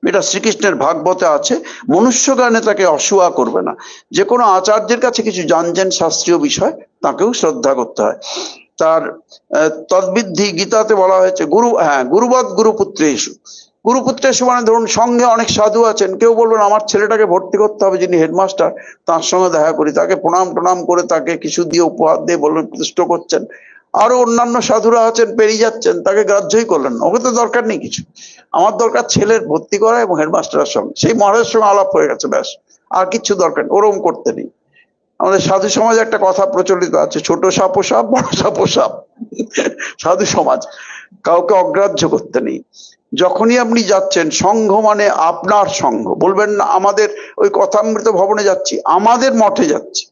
A: এটা শ্রীকৃষ্ণের ভাগবতে আছে, মনুষ্য জ্ঞানে তাকে অসুয়া করবে না। যে কোনো আচার্যের কাছে কিছু জানছেন শাস্ত্রীয় বিষয়, তাকেও শ্রদ্ধা করতে হয়। তার তদ্বিদ্ধি গীতাতে বলা হয়েছে গুরুবৎ গুরুপুত্রেষু। গুরুপুত্রেষু মানে ধরুন সঙ্গে অনেক সাধু আছেন, কেউ বলবেন আমার ছেলেটাকে ভর্তি করতে হবে, যিনি হেডমাস্টার তার সঙ্গে দেখা করি, তাকে প্রণাম করে তাকে কিছু দিয়ে উপহার দিয়ে বললেন প্রতিষ্ঠ করছেন। আরো অন্যান্য সাধুরা আছেন, পেরিয়ে যাচ্ছেন, তাকে গ্রাহ্যই করলেন না, ওকে তো দরকার নেই কিছু, আমার দরকার ছেলের ভর্তি করা এবং হেডমাস্টারের সঙ্গে সেই মহারাজের সঙ্গে আলাপ হয়ে গেছে, ব্যাস, আর কিচ্ছু দরকার নেই, ওরকম করতে নেই। আমাদের সাধু সমাজে একটা কথা প্রচলিত আছে, ছোট সাপও সাপ, বড় সাপও সাপ। সাধু সমাজ কাউকে অগ্রাহ্য করতে নেই। যখনই আপনি যাচ্ছেন, সংঘ মানে আপনার সংঘ, বলবেন না আমাদের ওই কথামৃত ভবনে যাচ্ছি, আমাদের মঠে যাচ্ছি,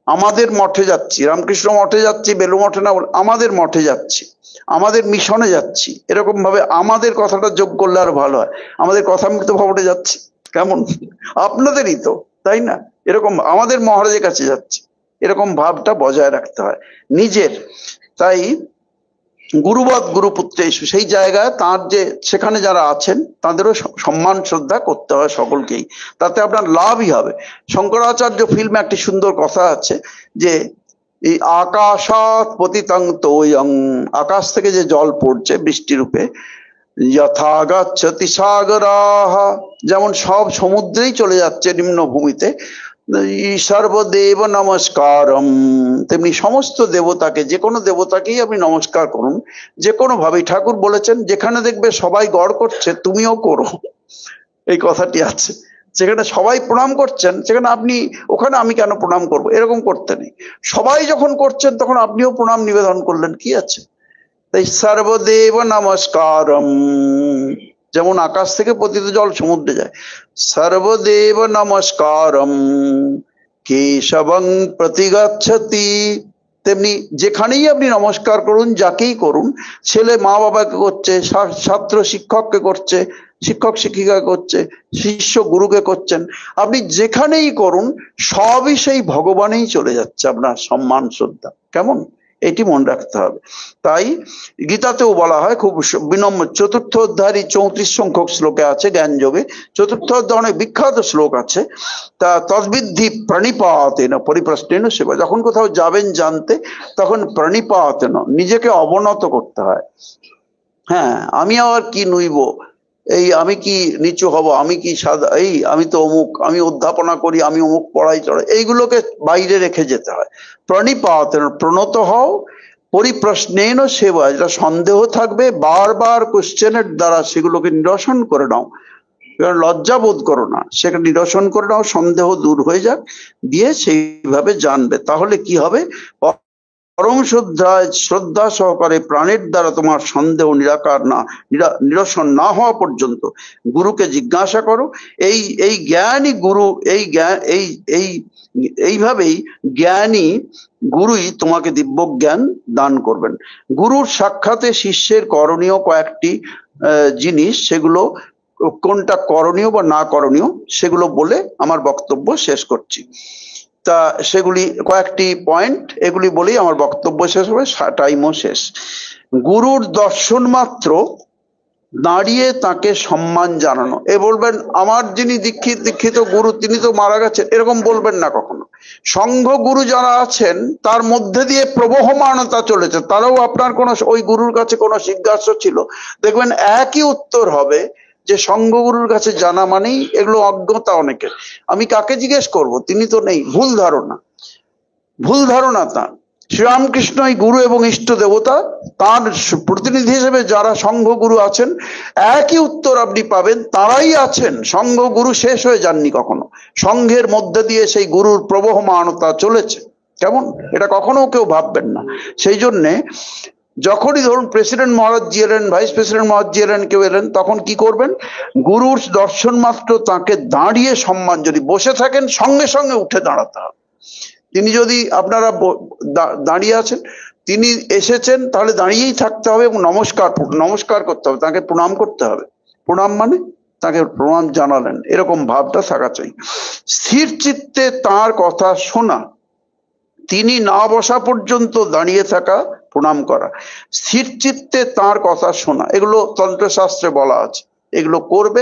A: আমাদের মঠে যাচ্ছি, রামকৃষ্ণ মঠে যাচ্ছি, বেলুড় মঠে না, আমাদের মঠে যাচ্ছি, আমাদের মিশনে যাচ্ছি, এরকম ভাবে আমাদের কথাটা যোগ করলে আর ভালো হয়। আমাদের কথামৃত ভবনে যাচ্ছি কেমন, আপনাদেরই তো, তাই না? এরকম আমাদের মহারাজের কাছে যাচ্ছি, এরকম ভাবটা বজায় রাখতে হয় নিজের। তাই গুরুবৎ গুরুপুত্রেষু, সেই জায়গায় তার যে সেখানে যারা আছেন তাদেরও সম্মান শ্রদ্ধা করতে হয় সকলকেই, তাতে আপনার লাভই হবে। শঙ্করাচার্য ফিল্মে একটি সুন্দর কথা আছে যে এই আকাশাৎ পতিতং তোয়ং, আকাশ থেকে যে জল পড়ছে বৃষ্টি রূপে, যথা গচ্ছতি সাগরাহ, যেমন সব সমুদ্রেই চলে যাচ্ছে নিম্নভূমিতে, সর্বদেব নমস্কারম, তেমনি সমস্ত দেবতাকে, যে কোনো দেবতাকেই আপনি নমস্কার করুন, যে কোনো ভাবেই। ঠাকুর বলেছেন যেখানে দেখবে সবাই গড় করছে তুমিও করো, এই কথাটি আছে। যেখানে সবাই প্রণাম করছেন সেখানে ওখানে আমি কেন প্রণাম করব, এরকম করতে নেই। সবাই যখন করছেন তখন আপনিও প্রণাম নিবেদন করলেন, কি আছে? তাই সর্বদেব নমস্কারম, যেমন আকাশ থেকে পতিত জল সমুদ্রে যায়, সর্বদেব নমস্কারম কেশবং প্রতিগচ্ছতি, তেমনি যেখানেই আপনি নমস্কার করুন, যাকেই করুন, ছেলে মা বাবাকে করছে, ছাত্র শিক্ষককে করছে, শিক্ষক শিক্ষিকা করছে, শিষ্য গুরুকে করছেন, আপনি যেখানেই করুন সবই সেই ভগবানেই চলে যাচ্ছে আপনার সম্মান শ্রদ্ধা। কেমন? এটি মনে রাখতে হবে। তাই গীতাতেও বলা হয় খুব বিনম্র, চতুর্থ অধ্যায়ের 34 সংখ্যক শ্লোকে আছে জ্ঞানযোগে, চতুর্থ অধ্যায় অনেক বিখ্যাত শ্লোক আছে। তা তদ্বিদ্ধি প্রণিপাতেন পরিপ্রশ্নেন সেবা, যখন কোথাও যাবেন জানতে তখন প্রণিপাতেন নিজেকে অবনত করতে হয়। হ্যাঁ, আমি আবার কি নইব, এই আমি কি নিচু হব, আমি কি সাদা, এই আমি তো অমুক, আমি অধ্যাপনা করি, আমি অমুক পড়াই চড়াই, এইগুলোকে বাইরে রেখে যেতে হয়। প্রণিপাতেন প্রণত হও, পরিপ্রশ্নেন সেবা, যেটা সন্দেহ থাকবে বারবার কোশ্চেনের দ্বারা সেগুলোকে নিরসন করে নাও, লজ্জা বোধ করো না, সেটা নিরসন করে নাও, সন্দেহ দূর হয়ে যাক, দিয়ে সেইভাবে জানবে। তাহলে কি হবে? পরম শ্রদ্ধা সহকারে প্রাণের দ্বারা তোমার সন্দেহ নিরসন না হওয়া পর্যন্ত গুরুকে জিজ্ঞাসা করো। এই জ্ঞানী গুরু, এইভাবেই জ্ঞানী গুরুই তোমাকে দিব্য জ্ঞান দান করবেন। গুরুর সাক্ষাতে শিষ্যের করণীয় কয়েকটি জিনিস, সেগুলো কোনটা করণীয় বা না করণীয় সেগুলো বলে আমার বক্তব্য শেষ করছি। তা সেগুলি কয়েকটি পয়েন্ট, এগুলি বলেই আমার বক্তব্য শেষ হবে, টাইমও শেষ। গুরুর দর্শন মাত্র দাঁড়িয়ে তাকে সম্মান জানানো। এ বলবেন আমার যিনি দীক্ষিত গুরু তিনি তো মারা গেছেন, এরকম বলবেন না কখনো। সংঘ গুরু যারা আছেন তার মধ্যে দিয়ে প্রবহমানতা চলেছে, তারাও আপনার কোন ওই গুরুর কাছে কোনো জিজ্ঞাসা ছিল, দেখবেন একই উত্তর হবে যে সংঘগুরুর কাছে জানা মানেই এগুলো অজ্ঞতা অনেকের। আমি কাকে জিজ্ঞেস করব, তিনি তো নেই। ভুল ধারণা তার। শ্রীরামকৃষ্ণই গুরু এবং ইষ্ট দেবতা, তার প্রতিনিধি হিসেবে যারা সংঘ গুরু আছেন একই উত্তর আপনি পাবেন, তারাই আছেন। সংঘ গুরু শেষ হয়ে যাননি কখনো, সংঘের মধ্যে দিয়ে সেই গুরুর প্রবহমানতা চলেছে। কেমন? এটা কখনো কেউ ভাববেন না। সেই জন্যে যখনই ধরুন প্রেসিডেন্ট মহারাজ জি এলেন, ভাইস প্রেসিডেন্ট মহারাজ জি এলেন, কেউ এলেন, তখন কি করবেন? গুরুর দর্শন মাত্র তাকে দাঁড়িয়ে সম্মান, যদি বসে থাকেন সঙ্গে সঙ্গে উঠে দাঁড়াতে হবে। তিনি যদি আপনারা দাঁড়িয়ে আছেন, তিনি এসেছেন, তাহলে দাঁড়িয়েই থাকতে হবে এবং নমস্কার করতে হবে, তাকে প্রণাম করতে হবে। প্রণাম মানে তাকে প্রণাম জানালেন, এরকম ভাবটা থাকা চাই। স্থির চিত্তে তার কথা শোনা, তিনি না বসা পর্যন্ত দাঁড়িয়ে থাকা, প্রণাম করা, স্থির চিত্তে তার কথা শোনা, এগুলো তন্ত্রশাস্ত্রে বলা আছে। এগুলো করবে,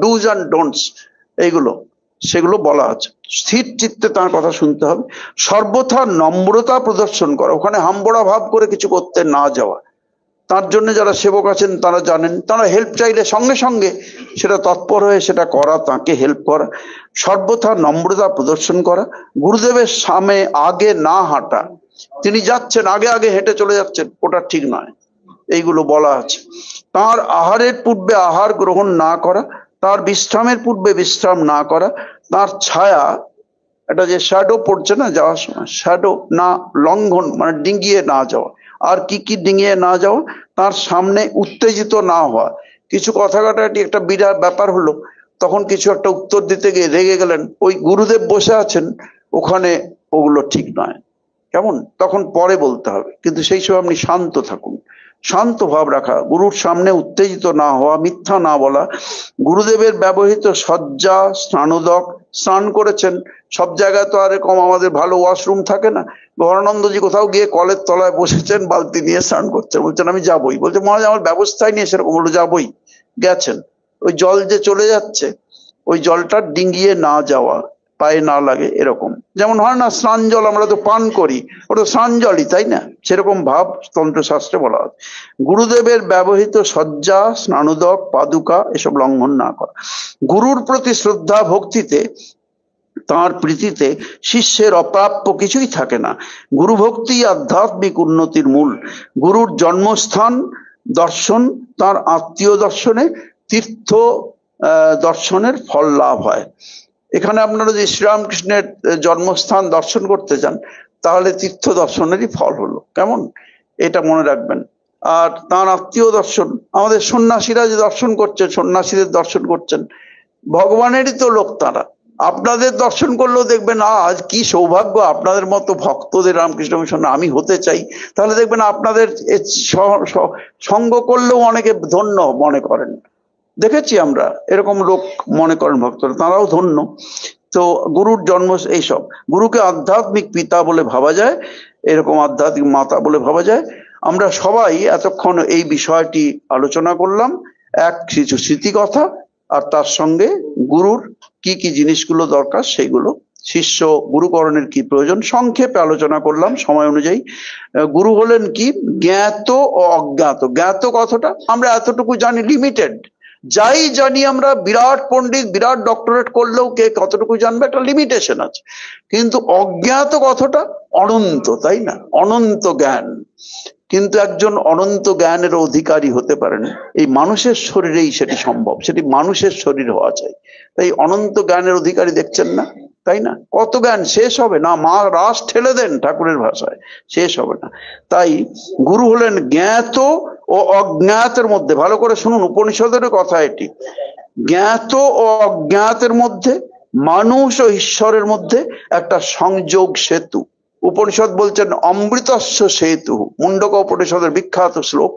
A: ডুজ অ্যান্ড ডোন্টস, এইগুলো সেগুলো বলা আছে। স্থির চিত্তে তার কথা শুনতে হবে। সর্বথা নম্রতা প্রদর্শন করা, ওখানে হাম্বড়া ভাব করে কিছু করতে না যাওয়া। তার জন্য যারা সেবক আছেন তারা জানেন, তারা হেল্প চাইলে সঙ্গে সঙ্গে সেটা তৎপর হয়ে সেটা করা, তাকে হেল্প করা। সর্বথা নম্রতা প্রদর্শন করা। গুরুদেবের সামনে আগে না হাঁটা, তিনি যাচ্ছেন আগে আগে হেঁটে চলে যাচ্ছেন, ওটা ঠিক নয়, এইগুলো বলা আছে। তার আহারের পূর্বে আহার গ্রহণ না করা, তার বিশ্রামের পূর্বে বিশ্রাম না করা, তার ছায়া, এটা যে শ্যাডো পড়ছে না যাওয়ার সময়, শ্যাডো না লঙ্ঘন মানে ডিঙ্গিয়ে না যাওয়া। আর কি কি ডিঙিয়ে না যাওয়া? তার সামনে উত্তেজিত না হওয়া। কিছু কথা কাটাকাটি একটা বিরাট ব্যাপার হলো, তখন কিছু একটা উত্তর দিতে গিয়ে রেগে গেলেন, ওই গুরুদেব বসে আছেন ওখানে, ওগুলো ঠিক নয়। কেমন? তখন পরে বলতে হবে, কিন্তু সেই সময় আপনি শান্ত থাকুন, শান্ত ভাব রাখা, গুরুর সামনে উত্তেজিত না হওয়া, মিথ্যা না বলা। গুরুদেবের ব্যবহৃত সজ্জা, স্নানোদক, স্নান করেছেন, সব জায়গায় তো আর এরকম আমাদের ভালো ওয়াশরুম থাকে না। গৌরানন্দজি কোথাও গিয়ে কলের তলায় বসেছেন, বালতি নিয়ে স্নান করছেন, বলছেন আমি যাবই, বলছে মহারাজ আমার ব্যবস্থাই নিয়ে সেরকম, বললো যাবই, গেছেন। ওই জল যে চলে যাচ্ছে, ওই জলটা ডিঙ্গিয়ে না যাওয়া, পায়ে না লাগে, এরকম। যেমন হয় না স্নান জল আমরা তো পান করি, ওটা স্নান জলই, তাই না? সেরকম ভাব তন্ত্রশাস্ত্রে বলা হয়। গুরুদেবের ব্যবহৃত সজ্জা, স্নানোদক, পাদুকা এসব লঙ্ঘন না করা। গুরুর প্রতি শ্রদ্ধা ভক্তিতে, তাঁর প্রীতিতে শিষ্যের অপ্রাপ্য কিছুই থাকে না। গুরু ভক্তি আধ্যাত্মিক উন্নতির মূল। গুরুর জন্মস্থান দর্শন, তার আত্মীয় দর্শনে, তীর্থ দর্শনের ফল লাভ হয়। এখানে আপনারা যদি শ্রীরামকৃষ্ণের জন্মস্থান দর্শন করতে যান, তাহলে তীর্থ দর্শনেরই ফল হলো। কেমন? এটা মনে রাখবেন। আর তার আত্মীয় দর্শন, আমাদের সন্ন্যাসীরা যে দর্শন করছেন, সন্ন্যাসীদের দর্শন করছেন, ভগবানেরই তো লোক তারা। আপনাদের দর্শন করলেও দেখবেন আজ কি সৌভাগ্য, আপনাদের মতো ভক্তদের রামকৃষ্ণ মিশন আমি হতে চাই। তাহলে দেখবেন আপনাদের সঙ্গ করলেও অনেকে ধন্য মনে করেন। দেখেছি আমরা এরকম লোক মনে করেন ভক্তরা, তারাও ধন্য। তো গুরুর জন্ম এইসব, গুরুকে আধ্যাত্মিক পিতা বলে ভাবা যায়, এরকম আধ্যাত্মিক মাতা বলে ভাবা যায়। আমরা সবাই এতক্ষণ এই বিষয়টি আলোচনা করলাম, এক কিছু স্মৃতিকথা, আর তার সঙ্গে গুরুর কি কি জিনিসগুলো দরকার সেগুলো, শিষ্য গুরুকরণের কি প্রয়োজন সংক্ষেপে আলোচনা করলাম সময় অনুযায়ী। গুরু হলেন কি? জ্ঞাত ও অজ্ঞাত। জ্ঞাত কথাটা আমরা এতটুকু জানি, লিমিটেড। যাই জানি আমরা, বিরাট পণ্ডিত বিরাট ডক্টরেট করলেও কে কতটুকু জানবে, একটা লিমিটেশন আছে। কিন্তু অজ্ঞাত কথাটা অনন্ত, তাই না? অনন্ত জ্ঞান। কিন্তু একজন অনন্ত জ্ঞানের অধিকারী হতে পারেন এই মানুষের শরীরেই সেটি সম্ভব, সেটি মানুষের শরীর হওয়া চাই। তাই অনন্ত জ্ঞানের অধিকারী দেখছেন না, তাই না? কত জ্ঞান শেষ হবে না, মা রাস ঠেলে দেন ঠাকুরের ভাষায়, শেষ হবে না। তাই গুরু হলেন জ্ঞাত ও অজ্ঞাতের মধ্যে, ভালো করে শুনুন উপনিষদের কথা এটি, জ্ঞাত ও অজ্ঞাতের মধ্যে, মানুষ ও ঈশ্বরের মধ্যে একটা সংযোগ সেতু। উপনিষদ বলছেন অমৃতস্য সেতু, মুন্ডক উপনিষদের বিখ্যাত শ্লোক,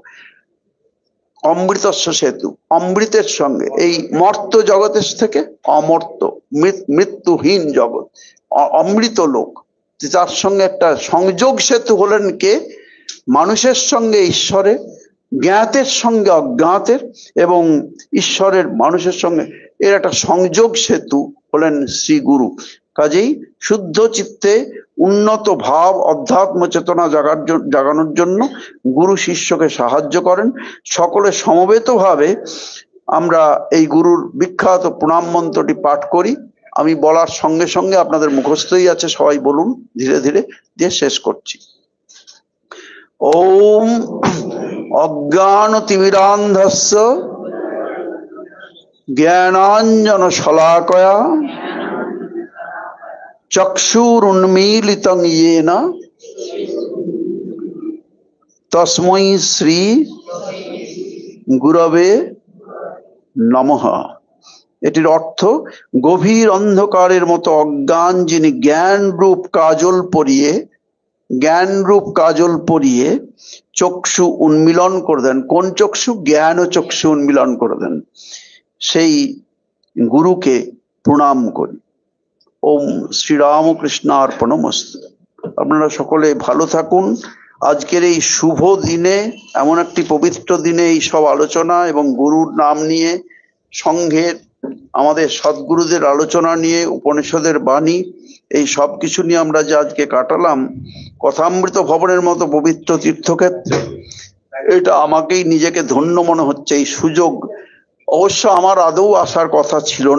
A: অমৃতস্য সেতু, অমৃতের সঙ্গে এই মর্ত জগতের থেকে অমর্ত মৃত্যুহীন জগৎ, অমৃত লোক, তার সঙ্গে একটা সংযোগ সেতু হলেন কে? মানুষের সঙ্গে ঈশ্বরের, জ্ঞাতের সঙ্গে অজ্ঞাতের, এবং ঈশ্বরের মানুষের সঙ্গে, এর একটা সংযোগ সেতু হলেন শ্রী গুরু। কাজেই শুদ্ধ চিত্তে উন্নত ভাব অধ্যাত্ম চেতনা জাগানোর জন্য গুরু শিষ্যকে সাহায্য করেন। সকলে সমবেতভাবে আমরা এই গুরুর বিখ্যাত প্রণাম মন্ত্রটি পাঠ করি। আমি বলার সঙ্গে সঙ্গে আপনাদের মুখস্থই আছে, সবাই বলুন ধীরে ধীরে, দিয়ে শেষ করছি। ওম অজ্ঞানতিমিরান্ধস্য জ্ঞানাঞ্জন শলাকয়া চক্ষুরুন্মীলিতং येन তস্मै শ্রী গুরবে নমঃ। এটির অর্থ, গভীর অন্ধকারের মতো অজ্ঞান যিনি জ্ঞানরূপ কাজল পরিয়ে চক্ষু উন্মিলন করে দেন। কোন চক্ষু? জ্ঞান ও চক্ষু উন্মিলন করে দেন, সেই গুরুকে প্রণাম করি। ওম শ্রীরামকৃষ্ণার্পণমস্তু। আপনারা সকলে ভালো থাকুন। আজকের এই শুভ দিনে, এমন একটি পবিত্র দিনে এই সব আলোচনা এবং গুরুর নাম নিয়ে, সংঘের আমাদের সদ্গুরুদের আলোচনা নিয়ে, উপনিষদের বাণী, এই সব কিছু নিয়ে আমরা যে আজকে কাটালাম কথামৃত ভবনের মতো পবিত্র তীর্থক্ষেত্রে, এটা আমাকেই নিজেকে ধন্য মনে হচ্ছে এই সুযোগ। অবশ্য আমার আদৌ আসার কথা ছিল না।